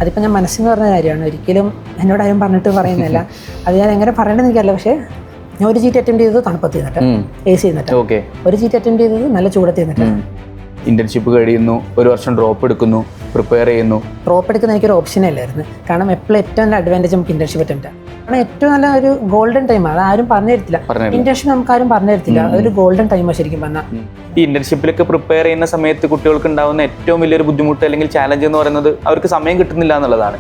അതിപ്പോൾ ഞാൻ മനസ്സിന് പറഞ്ഞ കാര്യമാണ്, ഒരിക്കലും എന്നോടാരും പറഞ്ഞിട്ട് പറയുന്നില്ല. അത് ഞാൻ എങ്ങനെ പറയണമെന്ന് എനിക്കറിയില്ല. പക്ഷേ ഞാൻ ഒരു ചീറ്റ് അറ്റൻഡ് ചെയ്തത് തണുപ്പത്ത് നിന്നിട്ട്, AC നിന്നിട്ട്. ഒരു ചീറ്റ് അറ്റൻഡ് ചെയ്തത് നല്ല ചൂടത്ത് നിന്നിട്ട്. ഇന്റേൺഷിപ്പ് കഴിയുന്നു, 1 വർഷം ഡ്രോപ്പ് എടുക്കുന്നു, പ്രിപ്പയർ ചെയ്യുന്നു. ഡ്രോപ്പ് എടുക്കുന്ന എനിക്കൊരു ഓപ്ഷനേ അല്ലായിരുന്നു. കാരണം എപ്പോഴും ഏറ്റവും നല്ല അഡ്വാൻറ്റേജ് നമുക്ക് ഇന്റേൺഷിപ്പ് അറ്റൻഡ്. കാരണം ഏറ്റവും നല്ല ഒരു ഗോൾഡൻ ടൈമാണ്, അത് ആരും പറഞ്ഞു തരത്തില്ല. ഇന്റേൺഷിപ്പ് നമുക്ക് ആരും പറഞ്ഞു തരത്തില്ല, ഒരു ഗോൾഡൻ ടൈമാണ് ശരിക്കും പറഞ്ഞാൽ. ഈ ഇന്റേൺഷിപ്പിലൊക്കെ പ്രിപ്പയർ ചെയ്യുന്ന സമയത്ത് കുട്ടികൾക്ക് ഉണ്ടാകുന്ന ഏറ്റവും വലിയൊരു ബുദ്ധിമുട്ട് അല്ലെങ്കിൽ ചാലഞ്ച് എന്ന് പറയുന്നത് അവർക്ക് സമയം കിട്ടുന്നില്ല എന്നുള്ളതാണ്.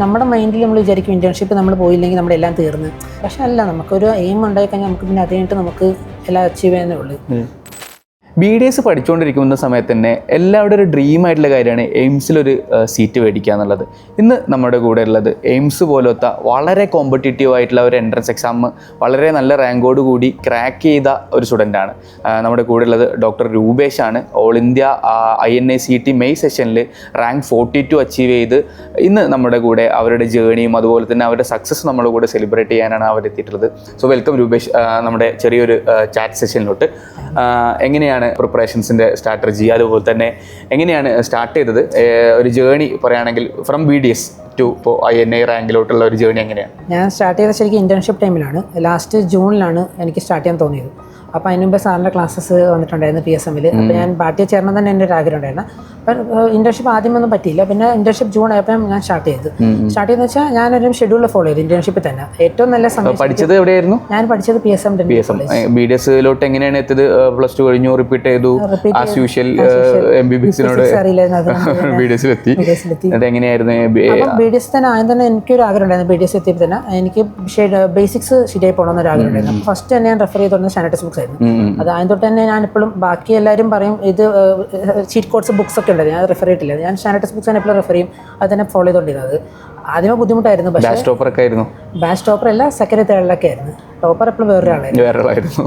നമ്മുടെ മൈൻഡിൽ നമ്മൾ വിചാരിക്കും ഇന്റേൺഷിപ്പ് നമ്മൾ പോയില്ലെങ്കിൽ നമ്മുടെ എല്ലാം തീർന്ന്. പക്ഷെ അല്ല, നമുക്കൊരു എയിം ഉണ്ടായി കഴിഞ്ഞാൽ നമുക്ക് പിന്നെ അത് കഴിഞ്ഞിട്ട് നമുക്ക് എല്ലാം അച്ചീവ് ചെയ്യുന്നേ ഉള്ളൂ. BDS പഠിച്ചുകൊണ്ടിരിക്കുന്ന സമയത്ത് തന്നെ എല്ലാവരുടെ ഒരു ഡ്രീം ആയിട്ടുള്ള കാര്യമാണ് എയിംസിലൊരു സീറ്റ് മേടിക്കുക എന്നുള്ളത്. ഇന്ന് നമ്മുടെ കൂടെ ഉള്ളത് എയിംസ് പോലത്തെ വളരെ കോമ്പറ്റീറ്റീവ് ആയിട്ടുള്ള ഒരു എൻട്രൻസ് എക്സാം വളരെ നല്ല റാങ്കോട് കൂടി ക്രാക്ക് ചെയ്ത ഒരു സ്റ്റുഡൻ്റാണ് നമ്മുടെ കൂടെ ഉള്ളത്. ഡോക്ടർ രൂപേഷാണ്. ഓൾ ഇന്ത്യ INICET മെയ് സെഷനിൽ റാങ്ക് 42 അച്ചീവ് ചെയ്ത് ഇന്ന് നമ്മുടെ കൂടെ അവരുടെ ജേണിയും അതുപോലെ തന്നെ അവരുടെ സക്സസ് നമ്മുടെ കൂടെ സെലിബ്രേറ്റ് ചെയ്യാനാണ് അവരെത്തിയിട്ടുള്ളത്. സോ വെൽക്കം രൂപേഷ് നമ്മുടെ ചെറിയൊരു ചാറ്റ് സെഷനിലോട്ട്. എങ്ങനെയാണ് പ്രിപ്പറേഷൻസിൻ്റെ സ്ട്രാറ്റജി, അതുപോലെ തന്നെ എങ്ങനെയാണ് സ്റ്റാർട്ട് ചെയ്തത്, ഒരു ജേണി പറയുകയാണെങ്കിൽ ഫ്രം BDS ടു ഇപ്പോൾ INI റാങ്കിലോട്ടുള്ള ഒരു ജേണി എങ്ങനെയാണ്? ഞാൻ സ്റ്റാർട്ട് ചെയ്ത ശരിക്കും ഇന്റേൺഷിപ്പ് ടൈമിലാണ്. ലാസ്റ്റ് ജൂണിലാണ് എനിക്ക് സ്റ്റാർട്ട് ചെയ്യാൻ തോന്നിയത്. അപ്പോൾ അതിന് മുമ്പ് സാറിൻ്റെ ക്ലാസ്സസ് വന്നിട്ടുണ്ടായിരുന്നു PSMൽ. അപ്പോൾ ഞാൻ പാർട്ടിയെ ചേർന്ന് തന്നെ എൻ്റെ ഒരു ആഗ്രഹം ഉണ്ടായിരുന്നു. അപ്പം ഇന്റേൺഷിപ്പ് ആദ്യമൊന്നും പറ്റിയില്ല. പിന്നെ ഇന്റേൺഷിപ്പ് ജൂൺ ആയപ്പോൾ ഞാൻ സ്റ്റാർട്ട് ചെയ്തെന്ന് വെച്ചാൽ ഞാനൊരു ഷെഡ്യൂൾ ഫോളോ ചെയ്തു ഇന്റേൺഷിപ്പിൽ തന്നെ. ഏറ്റവും നല്ല സമയം. പഠിച്ചത് എവിടെയായിരുന്നു? ഞാൻ പഠിച്ചത് PSM. BDSലോട്ട് എങ്ങനെയാണ് എത്തിയത്? +2 കഴിഞ്ഞു, റിപ്പീറ്റ് ചെയ്തു, ആസ് യൂഷ്വൽ MBBSനോട് BDSലെത്തി. എങ്ങനെയായിരുന്നു? BDS തന്നെ ആദ്യം തന്നെ എനിക്കൊരു ആഗ്രഹം ഉണ്ടായിരുന്നു. BDS എത്തിയപ്പോൾ തന്നെ എനിക്ക് ബേസിക്സ് ശരിയായി പോകണമെന്നൊരു ആഗ്രഹം ഉണ്ടായിരുന്നു. അപ്പോൾ ഫസ്റ്റ് തന്നെ ഞാൻ റെഫർ ചെയ്ത് തുടങ്ങുന്നത് സ്റ്റാൻഡേർഡ് ബുക്സ് ആയിരുന്നു. അത് ആദ്യം തൊട്ട് തന്നെ ഞാൻ എപ്പോഴും, ബാക്കി എല്ലാവരും പറയും ഇത് ചീറ്റ് കോഡ്സ് ബുക്സ് ഒക്കെ ഉണ്ടായിരുന്നു, ഞാൻ റെഫർ ചെയ്തിട്ടില്ല. ഞാൻ സ്റ്റാൻഡേർഡ് ബുക്സ് തന്നെ എപ്പോഴും റെഫർ ചെയ്യും, അത് തന്നെ ഫോളോ ചെയ്തുകൊണ്ടിരുന്നത്. ആദ്യമേ ബുദ്ധിമുട്ടായിരുന്നു. പക്ഷേ ബാച്ച് ടോപ്പർ അല്ല, സെക്കൻഡ് തേർഡിലൊക്കെ ആയിരുന്നു. ടോപ്പർ എപ്പോഴും വേറൊരാളായിരുന്നു.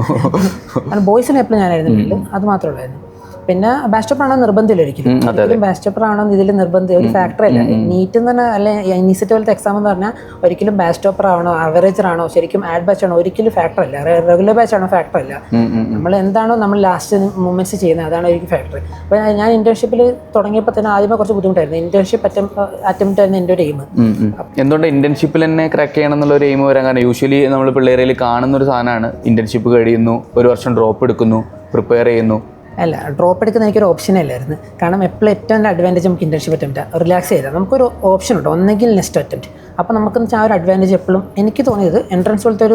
ബോയ്സിന് എപ്പോഴും ഞാനായിരുന്നു, അത് മാത്രമേ ഉള്ളായിരുന്നു. പിന്നെ ബാച്ച് ടോപ്പർ ആണോ നിർബന്ധമില്ല, ഒരിക്കലും ബാച്ച് ടോപ്പർ ആണോ ഇതിൽ നിർബന്ധം ഒരു ഫാക്ടറല്ല. നീറ്റ് എന്ന് പറഞ്ഞാൽ അല്ലെ NICET പോലത്തെ എക്സാം എന്ന് പറഞ്ഞാൽ ഒരിക്കലും ബാച്ച് ടോപ്പർ ആണോ അവറേജർ ആണോ ശരിക്കും ആഡ് ബാച്ച് ആണോ ഒരിക്കലും ഫാക്ടർ അല്ല. റെഗുലർ ബാച്ച് ആണോ ഫാക്ടർ അല്ല. നമ്മൾ എന്താണോ നമ്മൾ ലാസ്റ്റ് മൂമെന്റ്സ് ചെയ്യുന്നത് അതാണ് ഒരിക്കലും ഫാക്ടർ. അപ്പോൾ ഞാൻ ഇന്റേൺഷിപ്പിൽ തുടങ്ങിയപ്പോൾ തന്നെ ആദ്യമേ കുറച്ച് ബുദ്ധിമുട്ടായിരുന്നു. ഇന്റേൺഷിപ്പ് അറ്റംപ്റ്റ് ആയിരുന്നു എൻ്റെ ഒരു എയിം. എന്തുകൊണ്ട് ഇന്റേൺഷിപ്പിൽ തന്നെ ക്രാക്ക് ചെയ്യണം എന്നുള്ള ഒരു എയിം വരാൻ കാരണം യൂഷ്വലി നമ്മൾ പിള്ളേരിൽ കാണുന്ന ഒരു സാധനമാണ് ഇന്റേൺഷിപ്പ് കഴിയുന്നു, 1 വർഷം ഡ്രോപ്പ് എടുക്കുന്നു, പ്രിപ്പയർ ചെയ്യുന്നു. അല്ല, ഡ്രോപ്പ് എടുക്കുന്ന എനിക്കൊരു ഓപ്ഷനേ അല്ലായിരുന്നു. കാരണം എപ്പോഴും ഏറ്റവും നല്ല അഡ്വാൻറ്റേജ് നമുക്ക് ഇന്റേൺഷിപ്പ് അറ്റംപ്റ്റ് റിലാക്സ് ചെയ്താൽ നമുക്കൊരു ഓപ്ഷൻ ഉണ്ട്, ഒന്നെങ്കിൽ നെക്സ്റ്റ് അറ്റംപ്റ്റ്. അപ്പോൾ നമുക്കെന്ന് വെച്ചാൽ ആ ഒരു അഡ്വാൻറ്റേജ് എപ്പോഴും എനിക്ക് തോന്നിയത് എൻട്രൻസ് പോലത്തെ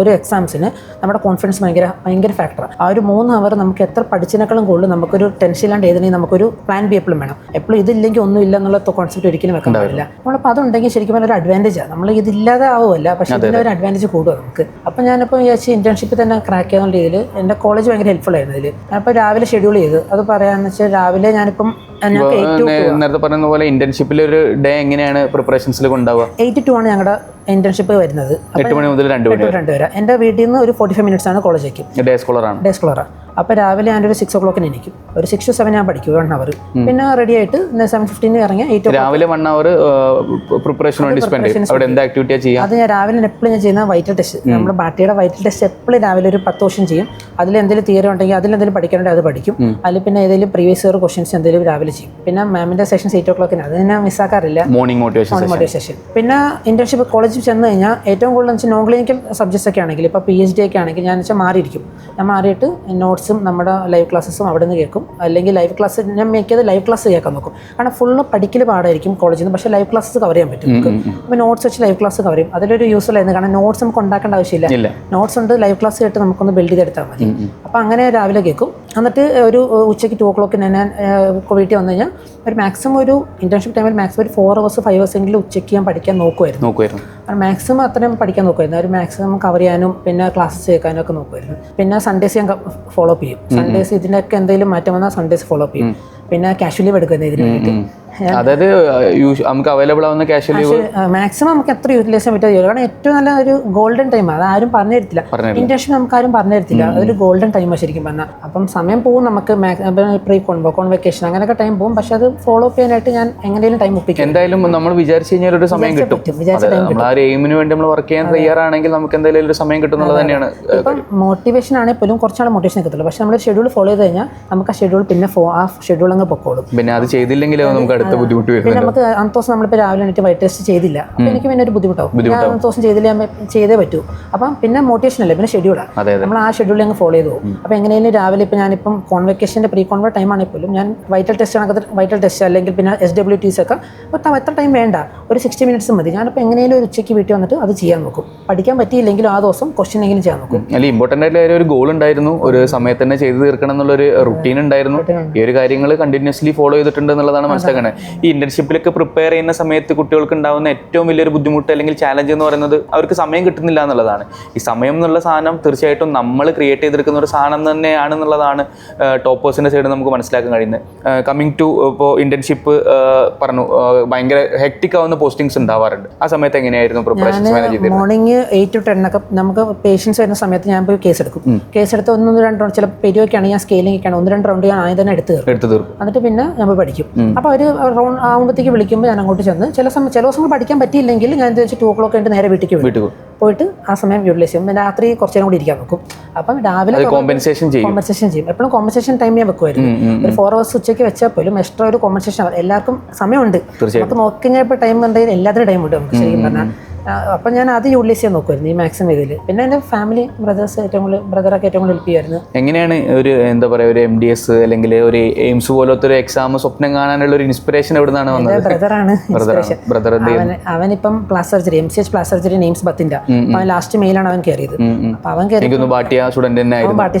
ഒരു എക്സാംസിന് നമ്മുടെ കോൺഫിഡൻസ് ഭയങ്കര ഫാക്ടറാണ്. ആ ഒരു 3 അവർ നമുക്ക് എത്ര പഠിച്ചതിനേക്കാളും കൂടുതൽ നമുക്കൊരു ടെൻഷൻ ഇല്ലാണ്ട് എഴുതണമെങ്കിൽ നമുക്കൊരു പ്ലാൻ ബി എപ്പോഴും വേണം. എപ്പോഴും ഇതില്ലെങ്കിൽ ഒന്നും ഇല്ല എന്നുള്ള കോൺസെപ്റ്റ് ഒരിക്കലും വെക്കാൻ പാടില്ല. നമ്മളപ്പോൾ അതുണ്ടെങ്കിൽ ശരിക്കും ഒരു അഡ്വാൻറ്റേജാണ്. നമ്മൾ ഇതില്ലാതെ ആവുമല്ല, പക്ഷേ ഇതിൻ്റെ ഒരു അഡ്വാൻറ്റേജ് കൂടുക നമുക്ക്. അപ്പോൾ ഞാനിപ്പോൾ വിചാരിച്ച് ഇന്റേൺഷിപ്പിൽ തന്നെ ക്രാക്ക് ചെയ്യുന്ന രീതിയിൽ എൻ്റെ കോളേജ് ഭയങ്കര ഹെൽപ്ഫുൾ ആയിരുന്നു. ഇതിൽ ഞാനിപ്പോൾ രാവിലെ ഷെഡ്യൂൾ ചെയ്ത് അത് പറയാന്ന് വെച്ചാൽ രാവിലെ ഞാനിപ്പം നേരത്തെ പറയുന്ന പോലെ ഇന്റേൺഷിപ്പിൽ ഒരു ഡേ എങ്ങനെയാണ് പ്രിപ്പറേഷൻസിൽ കൊണ്ടുപോവുക? 8 to 1 ഞങ്ങളുടെ ഇന്റേൺഷിപ്പ് വരുന്നത്. 8 മണി മുതൽ 2 വരെ. എൻ്റെ വീട്ടിൽ നിന്ന് ഒരു 45 minutes ആണ് കോളേജേക്ക്. ഡേ സ്കോളറാണ്. അപ്പോൾ രാവിലെ ഞാനൊരു 6 o'clock എനിക്കും ഒരു 6 to 7 ഞാൻ പഠിക്കും 1 hour. പിന്നെ റെഡി ആയിട്ട് 7:15 ഇറങ്ങിയ 8 രാവിലെ 1 hour പ്രിപ്പറേഷൻ വേണ്ടി സ്പെൻഡ് ചെയ്യും. അവിടെ എന്താ ആക്ടിവിറ്റിയാ ചെയ്യുക? അത് ഞാൻ രാവിലെ എപ്പോഴും ഞാൻ ചെയ്യുന്ന വൈറ്റൽ ടെസ്റ്റ്. നമ്മുടെ ബാറ്റിയുടെ വൈറ്റൽ ടെസ്റ്റ് എപ്പോഴും രാവിലെ ഒരു 10 ക്വസ്റ്റ്യൻ ചെയ്യും. അതിൽ എന്തെങ്കിലും തിയറി ഉണ്ടെങ്കിൽ അതിലെന്തെങ്കിലും പഠിക്കാനുണ്ടെങ്കിൽ അത് പഠിക്കും. അതിൽ പിന്നെ ഏതെങ്കിലും പ്രീവിയസ് ഇയർ ക്വസ്റ്റ്യൻസ് എന്തെങ്കിലും രാവിലെ ചെയ്യും. പിന്നെ മാമിൻ്റെ സെഷൻ 8 o'clock അത് ഞാൻ മിസ്സാക്കാറില്ല. Morning motivation session. പിന്നെ ഇന്റേൺഷിപ്പ് കോളേജിൽ ചെന്ന് കഴിഞ്ഞാൽ ഏറ്റവും കൂടുതൽ വെച്ചാൽ നോൺ ക്ലിനിക്കൽ സബ്ജക്ട്സ് ഒക്കെ ആണെങ്കിൽ ഇപ്പോൾ PhD ഒക്കെ ആണെങ്കിൽ ഞാൻ വെച്ചാൽ മാറിയിരിക്കും. ഞാൻ മാറിയിട്ട് നോട്ട്സും നമ്മുടെ ലൈവ് ക്ലാസ്സസും അവിടെ നിന്ന് കേൾക്കും. അല്ലെങ്കിൽ ലൈവ് ക്ലാസ് ഞാൻ മിക്കത് ലൈവ് ക്ലാസ് കേൾക്കാൻ നോക്കും. കാരണം ഫുള്ള് പഠിക്കൽ പാടായിരിക്കും കോളേജിൽ നിന്ന്, പക്ഷേ ലൈവ് ക്ലാസ്സസ് കവർ ചെയ്യാൻ പറ്റും നമുക്ക്. അപ്പോൾ നോട്ട്സ് വെച്ച് ലൈവ് ക്ലാസ് കവർ ചെയ്യും. അതിലൊരു യൂസ്ഫുൾ ആയിരുന്നു. കാരണം നോട്ട്സ് നമുക്ക് ഉണ്ടാക്കേണ്ട ആവശ്യമില്ല. നോട്ട്സ് ഉണ്ട്, ലൈവ് ക്ലാസ് കേട്ട് നമുക്കൊന്ന് ബിൽഡ് ചെയ്തെടുത്താൽ മതി. അപ്പോൾ അങ്ങനെ രാവിലെ കേൾക്കും. എന്നിട്ട് ഒരു ഉച്ചയ്ക്ക് 2 o'clock ഞാൻ വീട്ടിൽ വന്നു കഴിഞ്ഞാൽ ഒരു മാക്സിമം ഒരു ഇന്റേൺഷിപ്പ് ടൈമിൽ മാക്സിമം ഒരു 4 hours 5 hours എങ്കിലും ഉച്ചയ്ക്ക് ഞാൻ പഠിക്കാൻ നോക്കുമായിരുന്നു. മാക്സിമം അത്രയും പഠിക്കാൻ നോക്കുമായിരുന്നു. ഒരു മാക്സിമം കവർ ചെയ്യാനും പിന്നെ ക്ലാസ്സസ് കേൾക്കാനും ഒക്കെ നോക്കുമായിരുന്നു. പിന്നെ സൺഡേസ് ഞാൻ ഫോളോ അപ്പ് ചെയ്യും. സൺഡേസ് ഇതിനൊക്കെ എന്തെങ്കിലും മാറ്റം വന്നാൽ സൺഡേസ് ഫോളോ അപ്പ് ചെയ്യും. പിന്നെ ക്യാഷ് ലീവ് എടുക്കുന്നത് ഇതിന് വേണ്ടി. അതായത് നമുക്ക് അവൈലബിൾ ആവുന്ന ക്യാഷ് ലീവ് മാക്സിമം നമുക്ക് എത്ര യൂട്ടിലൈസ് ചെയ്യാൻ പറ്റുമോ. കാരണം ഏറ്റവും നല്ല ഒരു ഗോൾഡൻ ടൈമാണ്. അത് ആരും പറഞ്ഞു തരത്തില്ല. ഇന്റേൺഷിപ്പ് നമുക്ക് ആരും പറഞ്ഞു തരത്തില്ല. അതൊരു ഗോൾഡൻ ടൈമാണ് ശരിക്കും പറഞ്ഞാൽ. അപ്പം സമയം പോകും നമുക്ക്. പ്രീ കോൺവെക്കേഷൻ അങ്ങനെയൊക്കെ ടൈം പോകും. പക്ഷെ അത് ഫോളോ അപ്പ് ചെയ്യാനായിട്ട് ഞാൻ എങ്ങനെയും ടൈം ഒപ്പിക്കും. എന്തായാലും നമ്മൾ വിചാരിച്ചു കഴിഞ്ഞാൽ ഒരു സമയം കിട്ടും. ആ ഒരു എയിമിന് വേണ്ടി നമ്മൾ വർക്ക് ചെയ്യാൻ തയ്യാറാണെങ്കിൽ നമുക്ക് എന്തായാലും ഒരു സമയം കിട്ടുന്നത് തന്നെയാണ്. ഇപ്പം മോട്ടിവേഷൻ ആണെങ്കിൽ പോലും കുറച്ചാൾ മോട്ടിവേഷൻ കിട്ടുള്ളൂ. പക്ഷെ നമ്മൾ ഷെഡ്യൂൾ ഫോളോ ചെയ്ത് കഴിഞ്ഞാൽ നമുക്ക് ആ ഷെഡ്യൂൾ പിന്നെ ആ ഷെഡ്യൂൾ അങ്ങ് പൊക്കോളും. പിന്നെ അത് ചെയ്തില്ലെങ്കിൽ നമുക്ക് അടുത്ത ബുദ്ധിമുട്ട് പിന്നെ വരുന്നുണ്ട്. നമുക്ക് അന്നത്തെ ദിവസം നമ്മളിപ്പോൾ രാവിലെ എണീറ്റ് വൈറ്റ് ടെസ്റ്റ് ചെയ്തില്ല, അപ്പോൾ എനിക്ക് പിന്നെ ഒരു ബുദ്ധിമുട്ടാവും. ഞാൻ അന്നത്തെ ദിവസം ചെയ്തില്ല, ചെയ്തേ പറ്റൂ. അപ്പം പിന്നെ മോട്ടിവേഷൻ അല്ലേ, പിന്നെ ഷെഡ്യൂളാണ്. നമ്മൾ ആ ഷെഡ്യൂളിൽ അങ്ങ് ഫോളോ ചെയ്ത് പോകും. അപ്പോൾ എങ്ങനെയും രാവിലെ ഇപ്പോൾ ഞാനിപ്പം കോൺവെക്കേഷൻ്റെ പ്രീ കോൺവെർട്ട് ടൈം ആണെങ്കിൽ പോലും ഞാൻ വൈറ്റൽ ടെസ്റ്റ് അല്ലെങ്കിൽ പിന്നെ SWTs ഒക്കെ അപ്പോൾ എത്ര ടൈം വേണ്ട, ഒരു 60 മിനിറ്റ്സ് മതി. ഞാനിപ്പോൾ എങ്ങനെയും ഒരു ഉച്ചയ്ക്ക് വീട്ടിൽ വന്നിട്ട് അത് ചെയ്യാൻ നോക്കും. പഠിക്കാൻ പറ്റിയില്ലെങ്കിലും ആ ദിവസം ക്വസ്റ്റ്യൻ എങ്കിലും ചെയ്യാൻ നോക്കും. അല്ല, ഇമ്പോർട്ടൻ്റ് ആയിട്ടുള്ള ഒരു ഗോൾ ഉണ്ടായിരുന്നു, ഒരു സമയത്ത് തന്നെ ചെയ്ത് തീർക്കണം എന്നുള്ളൊരു റുട്ടീൻ ഉണ്ടായിരുന്നു. ഈ ഒരു കാര്യങ്ങൾ കണ്ടിന്യൂസ്ലി ഫോളോ ചെയ്തിട്ടുണ്ട് എന്നുള്ളതാണ് മനസ്സിലാക്കുന്നത്. ഈ ഇന്റേൺഷിപ്പിലൊക്കെ പ്രിപ്പയർ ചെയ്യുന്ന സമയത്ത് കുട്ടികൾക്ക് ഉണ്ടാകുന്ന ഏറ്റവും വലിയൊരു ബുദ്ധിമുട്ട് അല്ലെങ്കിൽ ചാലഞ്ച് എന്ന് പറയുന്നത് അവർക്ക് സമയം കിട്ടുന്നില്ല എന്നുള്ളതാണ്. ഈ സമയം എന്നുള്ള സാധനം തീർച്ചയായിട്ടും നമ്മൾ ക്രിയേറ്റ് ചെയ്തെടുക്കുന്ന ഒരു സാധനം തന്നെയാണെന്നുള്ളതാണ് ടോപ്പേഴ്സിൻ്റെ സൈഡ് നമുക്ക് മനസ്സിലാക്കാൻ കഴിയുന്നത്. കമ്മിങ് ടു ഇപ്പോൾ ഇന്റേൺഷിപ്പ് പറഞ്ഞു, ഭയങ്കര ഹെക്ടിക് ആവുന്ന പോസ്റ്റിങ്സ് ഉണ്ടാവാറുണ്ട്. ആ സമയത്ത് എങ്ങനെയായിരുന്നു പ്രിപ്പറേഷൻസ് മാനേജ് ചെയ്തത്? മോർണിംഗ് 8 to 10 ഒക്കെ നമുക്ക് പേഷ്യൻസ് വരുന്ന സമയത്ത് ഞാൻ പോയി കേസ് എടുക്കും. കേസ് എടുത്ത് 1-2 റൗണ്ട്, ചില പെരിയൊക്കെയാണ് ഞാൻ സ്കെയിലിംഗ് ഒക്കെയാണ് 1-2 റൗണ്ട് ഞാൻ ആദ്യം തന്നെ എടുത്ത് തീർക്കും. എന്നിട്ട് പിന്നെ ഞാൻ പോയി പഠിക്കും. അപ്പോൾ അവർ റൗണ്ട് ആകുമ്പോഴത്തേക്ക് വിളിക്കുമ്പോൾ ഞാൻ അങ്ങോട്ട് ചെന്ന് ചില ദിവസങ്ങൾ പഠിക്കാൻ പറ്റിയില്ലെങ്കിൽ ഞാൻ എന്താ വെച്ചാൽ 2 o'clock കഴിഞ്ഞിട്ട് നേരെ വീട്ടിലേക്ക് പോയിട്ട് ആ സമയം യൂട്ടിലൈസ് ചെയ്യും. രാത്രി കുറച്ച് നേരം കൂടി ഇരിക്കാൻ നോക്കും. അപ്പം രാവിലെ കോമ്പൻസേഷൻ ചെയ്യും. എപ്പോഴും കോമ്പൻസേഷൻ ടൈം ഞാൻ വെക്കുമായിരുന്നു. ഒരു 4 hours ഉച്ചയ്ക്ക് വെച്ചാൽ പോലും എക്സ്ട്രാ ഒരു കോമ്പൻസേഷൻ. എല്ലാവർക്കും സമയമുണ്ട്, നമുക്ക് നോക്കിക്കഴിഞ്ഞപ്പോൾ ടൈം ഉണ്ടെങ്കിൽ എല്ലാത്തിനും ടൈം ഉണ്ട് നമുക്ക് ശരിക്കും പറഞ്ഞാൽ. അപ്പം ഞാൻ അത് യൂട്ടിലൈസ് ചെയ്യാൻ നോക്കുമായിരുന്നു ഈ മാക്സിമം ഇതിൽ. പിന്നെ എൻ്റെ ഫാമിലി ബ്രദറൊക്കെ ഏറ്റവും കൂടുതൽ ഹെൽപ്പ് ചെയ്യുമായിരുന്നു. എങ്ങനെയാണ് ഒരു എന്താ പറയുക, ഒരു MDS അല്ലെങ്കിൽ ഒരു എയിംസ് പോലത്തെ ഒരു എക്സാം സ്വപ്നം കാണാനുള്ള ഒരു ഇൻസ്പിറേഷൻ എവിടെ നിന്നാണ് വന്നത്? ബ്രദറാണ് ഇൻസ്പിറേഷൻ. അവനിപ്പം plastic surgery, MCH plastic surgery നെയിംസ് 10ന്റെ അവൻ ലാസ്റ്റ് മെയിലാണ് അവൻ കയറിയത്. അപ്പൊ അവൻ ബാട്ടിയ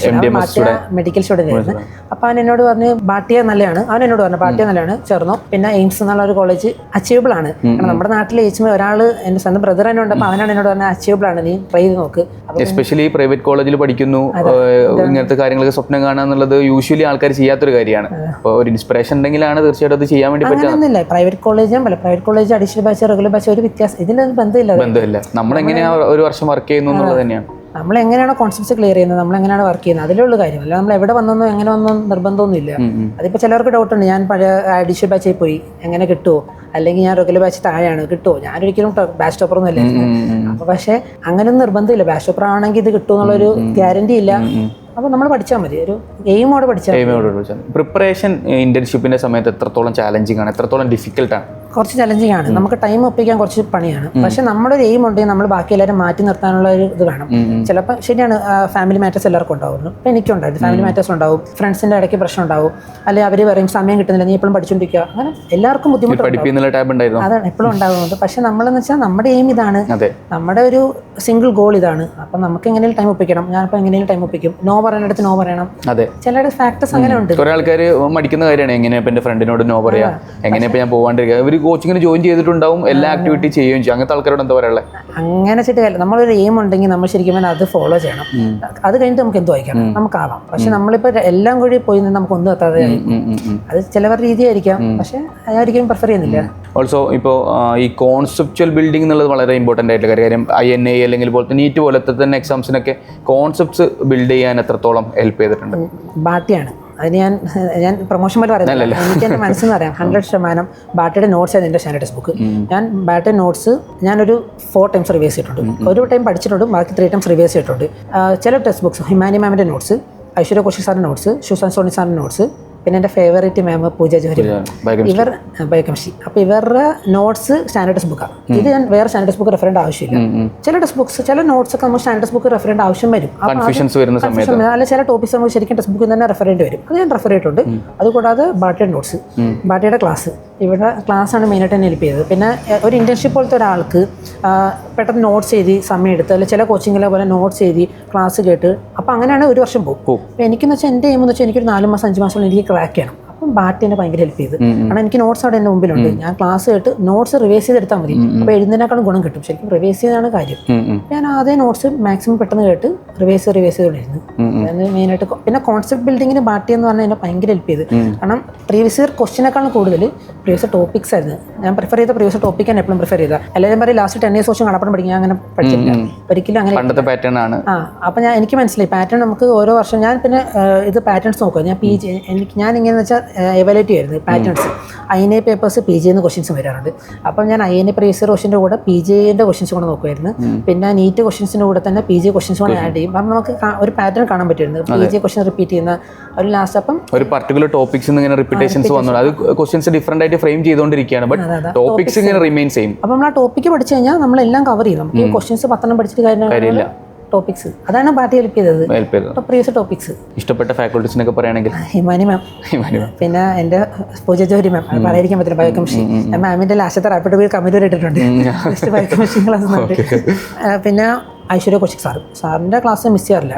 മെഡിക്കൽ സ്റ്റുഡന്റ് ആയിരുന്നു. അപ്പൊ അവൻ എന്നോട് പറഞ്ഞു ബാട്ടിയ നല്ലതാണ്. അവൻ എന്നോട് പറഞ്ഞു ബാട്ടിയ നല്ലതാണ്, ചേർന്നോ. പിന്നെ എയിംസ് എന്നുള്ള ഒരു കോളേജ് അച്ചീവബിൾ ആണ്. കാരണം നമ്മുടെ നാട്ടിലെ എയിംസ് ഒരാൾ എൻ്റെ സ്വന്തം ബ്രദർ തന്നെ ഉണ്ട്. അപ്പോൾ അവനാണ് എന്നോട് പറഞ്ഞാൽ അച്ചീവബിൾ ആണ്, നീ ട്രൈ ചെയ്ത് നോക്ക്. എസ്പെഷ്യലി പ്രൈവറ്റ് കോളേജിൽ പഠിക്കുന്നു, ഇങ്ങനത്തെ കാര്യങ്ങളൊക്കെ സ്വപ്നം കാണുക എന്നുള്ളത് യൂഷ്വലി ആൾക്കാർ ചെയ്യാത്തൊരു കാര്യമാണ്. അപ്പോൾ ഒരു ഇൻസ്പിറേഷൻ ഉണ്ടെങ്കിലാണ് തീർച്ചയായിട്ടും അത് ചെയ്യാൻ വേണ്ടി പറ്റുന്നില്ല. Private college additional batch regular batch ഒരു വ്യത്യാസം, ഇതിലൊന്നും ബന്ധമില്ല. നമ്മളെങ്ങനെയാണ് ഒരു വർഷം വർക്ക് ചെയ്യുന്നു എന്നുള്ളത് തന്നെയാണ്. നമ്മൾ എങ്ങനെയാണോ കോൺസെപ്റ്റ്സ് ക്ലിയർ ചെയ്യുന്നത്, നമ്മൾ എങ്ങനെയാണ് വർക്ക് ചെയ്യുന്നത്, അതിലുള്ള കാര്യമല്ല. നമ്മൾ എവിടെ വന്നോ എങ്ങനെ വന്നോ നിർബന്ധമൊന്നുമില്ല. അതിപ്പോൾ ചിലർക്ക് ഡൗട്ടുണ്ട്, ഞാൻ പഴയ അഡീഷണൽ ബാച്ചിൽ പോയി എങ്ങനെ കിട്ടുമോ, അല്ലെങ്കിൽ ഞാൻ റെഗുലർ ബാച്ച് താഴെയാണ് കിട്ടുമോ. ഞാനൊരിക്കലും ബാച്ച് ടോപ്പറൊന്നും അല്ലായിരുന്നു. അപ്പോൾ പക്ഷേ അങ്ങനെയൊന്നും നിർബന്ധമില്ല. ബാച്ച് ടോപ്പർ ആണെങ്കിൽ ഇത് കിട്ടുമെന്നുള്ളൊരു ഗ്യാരണ്ടി ഇല്ല. അപ്പോൾ നമ്മൾ പഠിച്ചാൽ മതി, ഒരു എയിമോടെ പഠിച്ചാൽ. പ്രിപ്പറേഷൻ ഇന്റേൺഷിപ്പിന്റെ സമയത്ത് എത്രത്തോളം ചാലഞ്ചിങ് ആണ്, എത്രത്തോളം ഡിഫിക്കൽട്ടാണ്? കുറച്ച് ചലഞ്ചിങ് ആണ്. നമുക്ക് ടൈം ഒപ്പിക്കാൻ കുറച്ച് പണിയാണ്. പക്ഷെ നമ്മുടെ ഒരു എയിം ഉണ്ടെങ്കിൽ നമ്മൾ ബാക്കി എല്ലാവരും മാറ്റി നിർത്താനുള്ള ഒരു ഇത് വേണം. ചിലപ്പോൾ ശരിയാണ്, ഫാമിലി മാറ്റേഴ്സ് എല്ലാവർക്കും ഉണ്ടാവുന്നു. ഇപ്പം എനിക്കുണ്ടായിരുന്നു ഫാമിലി മാറ്റേഴ്സ് ഉണ്ടാവും, ഫ്രണ്ട്സിൻ്റെ ഇടയ്ക്ക് പ്രശ്നം ഉണ്ടാവും, അല്ലെങ്കിൽ അവർ പറയും സമയം കിട്ടുന്നില്ല, നീ എപ്പോഴും പഠിച്ചുകൊണ്ടിരിക്കുക. അങ്ങനെ എല്ലാവർക്കും ബുദ്ധിമുട്ട് അതാണ് എപ്പോഴും ഉണ്ടാകുന്നത്. പക്ഷെ നമ്മളെന്ന് വെച്ചാൽ നമ്മുടെ എയിം ഇതാണ്, നമ്മുടെ ഒരു സിംഗിൾ ഗോൾ ഇതാണ്. അപ്പം നമുക്ക് എങ്ങനെയും ടൈം ഒപ്പിക്കണം. ഞാനിപ്പോൾ എങ്ങനെയും ടൈം ഒപ്പിക്കും. നോ പറയുന്നിടത്ത് നോ പറയണം. ചില ഫാക്ടേഴ്സ് അങ്ങനെ ഉണ്ട്. കുറെ ആൾക്കാർ മടിക്കുന്ന കാര്യമാണ്, എങ്ങനെയാ എൻ്റെ ഫ്രണ്ടിനോട് നോ പറയാ, എങ്ങനെയാ ഞാൻ പോകാണ്ടിരിക്കുക. കോച്ചിങ്ങിന് ജോയിൻ ചെയ്തിട്ടുണ്ടാവും, എല്ലാ ആക്ടിവിറ്റി ചെയ്യുകയും ചെയ്യും. അങ്ങനത്തെ ആൾക്കാരോട് എന്താ പറയുള്ളത്? അങ്ങനെ വെച്ചിട്ട് നമ്മളൊരു എയിം ഉണ്ടെങ്കിൽ നമ്മൾ ശരിക്കും അത് ഫോളോ ചെയ്യണം. അത് കഴിഞ്ഞിട്ട് നമുക്ക് എന്ത് വായിക്കണം, നമുക്കാവാം. പക്ഷെ നമ്മളിപ്പോൾ എല്ലാം കൂടി പോയി നിന്ന് നമുക്ക് ഒന്നും എത്താതെ, അത് ചിലവരുടെ രീതിയായിരിക്കാം. പക്ഷെ അതായിരിക്കും പ്രിഫർ ചെയ്യുന്നില്ല. ഓൾസോ ഇപ്പോൾ ഈ കോൺസെപ്ച്വൽ ബിൽഡിംഗ് എന്നുള്ളത് വളരെ ഇമ്പോർട്ടൻ്റ് ആയിട്ടുള്ള കാര്യം. INA അല്ലെങ്കിൽ പോലത്തെ നീറ്റ് പോലത്തെ തന്നെ എക്സാംസിനൊക്കെ കോൺസെപ്റ്റ്സ് ബിൽഡ് ചെയ്യാൻ എത്രത്തോളം ഹെൽപ്പ് ചെയ്തിട്ടുണ്ട്? ബാട്ടിയാണ്. അതിന് ഞാൻ പ്രൊമോഷൻ പോലെ പറയുന്നില്ല, എനിക്ക് എൻ്റെ മനസ്സെന്ന് പറയാം. 100% ബാറ്റയുടെ നോട്ട്സ് ആയിരുന്നു എൻ്റെ ഷാനോ ടെക്സ്റ്റ് ബുക്ക്. ഞാൻ ബാറ്റയുടെ നോട്ട്സ് ഞാനൊരു 4 times റിവൈസ് ചെയ്തിട്ടുണ്ട്. ഒരു ടൈം പഠിച്ചിട്ടുണ്ട്, ബാക്കി 3 times റിവൈസ് ചെയ്തിട്ടുണ്ട്. ചില ടെക്സ്റ്റ് ബുക്സ്, ഹിമാനി മാമിൻ്റെ നോട്ട്സ്, ഐശ്വര്യ കോശി സാറിൻ്റെ നോട്ട്സ്, സുസാൻ സോണി സാറിൻ്റെ നോട്ട്സ്, പിന്നെ എൻ്റെ ഫേവറേറ്റ് മാം പൂജ ജോഹരി, ഇവർ ബയോകെമിസ്ട്രി. അപ്പോൾ ഇവരുടെ നോട്ട്സ് സ്റ്റാൻഡേർഡ് ടെക്സ്റ്റ് ബുക്കാണ്. ഇത് ഞാൻ വേറെ സ്റ്റാൻഡേർഡ് ടെക്സ്റ്റ് ബുക്ക് റെഫറേണ്ട ആവശ്യമില്ല. ചില ടെക്സ്റ്റ് ബുക്സ്, ചില നോട്ട്സ് ഒക്കെ നമ്മൾ സ്റ്റാൻഡേർഡ് ടെക്സ്റ്റ് ബുക്ക് റെഫറേണ്ട ആവശ്യം വരും. അല്ലെങ്കിൽ ചില ടോപ്പിക്സ് നമുക്ക് ശരിക്കും ടെക്സ്റ്റ് ബുക്കിൽ തന്നെ റെഫർ ചെയ്യേണ്ടി വരും. അത് ഞാൻ റെഫർ ചെയ്തിട്ടുണ്ട്. അതുകൂടാതെ ബാറ്റയുടെ നോട്ട്സ്, ബാറ്റയുടെ ക്ലാസ്, ഇവിടെ ക്ലാസ്സാണ് മെയിനായിട്ട് എന്നെ ഹെൽപ്പ് ചെയ്തത്. പിന്നെ ഒരു ഇന്റേൺഷിപ്പ് പോലത്തെ ഒരാൾക്ക് പെട്ടെന്ന് നോട്ട്സ് എഴുതി സമയം എടുത്ത്, അല്ലെങ്കിൽ ചില കോച്ചിങ്ങിലെ പോലെ നോട്ട്സ് എഴുതി ക്ലാസ് കേട്ട്, അപ്പോൾ അങ്ങനെയാണ് ഒരു വർഷം പോകും. അപ്പോൾ എനിക്കെന്ന് വെച്ചാൽ എൻ്റെ എയിമെന്ന് വെച്ചാൽ എനിക്കൊരു 4 മാസം 5 മാസം എനിക്ക് ക്രാക്ക് ചെയ്യണം. അപ്പം ബാറ്റ് എന്നെ ഭയങ്കര ഹെൽപ്പ് ചെയ്ത്. കാരണം എനിക്ക് നോട്ട്സ് അവിടെ എൻ്റെ മുമ്പിലുണ്ട്. ഞാൻ ക്ലാസ് കേട്ട് നോട്ട്സ് റിവൈസ് ചെയ്തെടുത്താൽ മതി. അപ്പോൾ എഴുതുന്നതിനേക്കാളും ഗുണം കിട്ടും. ശരിക്കും റിവൈസ് ചെയ്താണ് കാര്യം. ഞാൻ ആദ്യം നോട്ട്സ് മാക്സിമം പെട്ടെന്ന് കേട്ട് റിവൈസ് ചെയ്തുകൊണ്ടിരുന്നു. അതായത് മെയിനായിട്ട്. പിന്നെ കോൺസെപ്റ്റ് ബിൽഡിങ്ങിന് ബാട്ടി എന്ന് പറഞ്ഞാൽ എന്നെ ഭയങ്കര ഹെൽപ്പ് ചെയ്ത്. കാരണം പ്രീവിയസ് ഇയർ ക്വസ്റ്റിനേക്കാളും കൂടുതൽ പ്രീവിയസ് ടോപ്പിക്സ് ആയിരുന്നു ഞാൻ പ്രിഫർ ചെയ്ത. പ്രീവിയസ് ടോപ്പിക്കാണ് എപ്പോഴും പ്രിഫർ ചെയ്ത. എല്ലാവരും പറയും ലാസ്റ്റ് 10 years ക്വസ്റ്റൻ കടപ്പണം പഠിക്കും. ഞാൻ അങ്ങനെ പഠിച്ചില്ല ഒരിക്കലും. അങ്ങനെ അപ്പം എനിക്ക് മനസ്സിലായി പാറ്റേൺ നമുക്ക് ഓരോ വർഷം. ഞാൻ പിന്നെ ഇത് പാറ്റേൺസ് നോക്കുക. ഞാൻ PG ഞാൻ ഇങ്ങനെ വെച്ചാൽ എവാലുവേറ്റ് ചെയ്യുമായിരുന്നു പാറ്റേൺസ്. INA പേപ്പേഴ്സ് PG നിന്ന് ക്വസ്റ്റ്യൻസ് വരാറുണ്ട്. അപ്പം ഞാൻ INA പ്രീവിയസ് ക്വസ്റ്റ്യൻ്റെ കൂടെ PGൻ്റെ ക്വസ്റ്റ്യൻസ് കൂടെ നോക്കുമായിരുന്നു. പിന്നെ നീറ്റ് ക്വസ്റ്റ്യൻസിൻ്റെ കൂടെ തന്നെ PG ക്വസ്റ്റ്യൻസ് കൂടെ ആഡ് ചെയ്യും. അപ്പം നമുക്ക് ഒരു പാറ്റേൺ കാണാൻ പറ്റുമായിരുന്നു. PG ക്വസ്റ്റ്യൻ റിപ്പീറ്റ് ചെയ്യുന്ന ഒരു ലാസ്റ്റ്. അപ്പം ഒരു പർട്ടിക്കുലർ ടോപ്പിക്സ് ഇങ്ങനെ റിപ്പീറ്റേഷൻസ് വന്നു, അത് ക്വസ്റ്റ്യൻസ് ഡിഫറെന്റ് ആയിട്ട് ഫ്രെയിം ചെയ്തുകൊണ്ടിരിക്കുകയാണ്, ബട്ട് ടോപ്പിക്സ് ഇങ്ങനെ റിമെയിൻ സെയിം. അപ്പം നമ്മൾ ആ ടോപ്പിക്ക് പഠിച്ചു കഴിഞ്ഞാൽ നമ്മളെല്ലാം കവർ ചെയ്യും. നമുക്ക് ഈ ക്വസ്റ്റ്യൻസ് 10 പഠിച്ചിട്ട് കാര്യമില്ല. ടോപ്പിക്സ് അതാണ് പാർട്ടി ഹെൽപ്പ് ചെയ്തത്. Previous topics. ഇഷ്ടപ്പെട്ട ഫാക്കൾട്ടീസിനൊക്കെ പറയുകയാണെങ്കിൽ ഹിമാനി മാം, പിന്നെ എൻ്റെ പൂജ ജോലി മാം, പറയാതിരിക്കാൻ പറ്റില്ല, ബയോകെമിസ്ട്രി മാമിൻ്റെ ലാസ്റ്റത്തെ റാപ്പിഡ് കമന്റ് വരെ ഇട്ടിട്ടുണ്ട് ബയോകെമിസ്ട്രി ക്ലാസ്. പിന്നെ ഐശ്വര്യ കൗശിക് സാറിൻ്റെ ക്ലാസ് മിസ് ചെയ്യാറില്ല.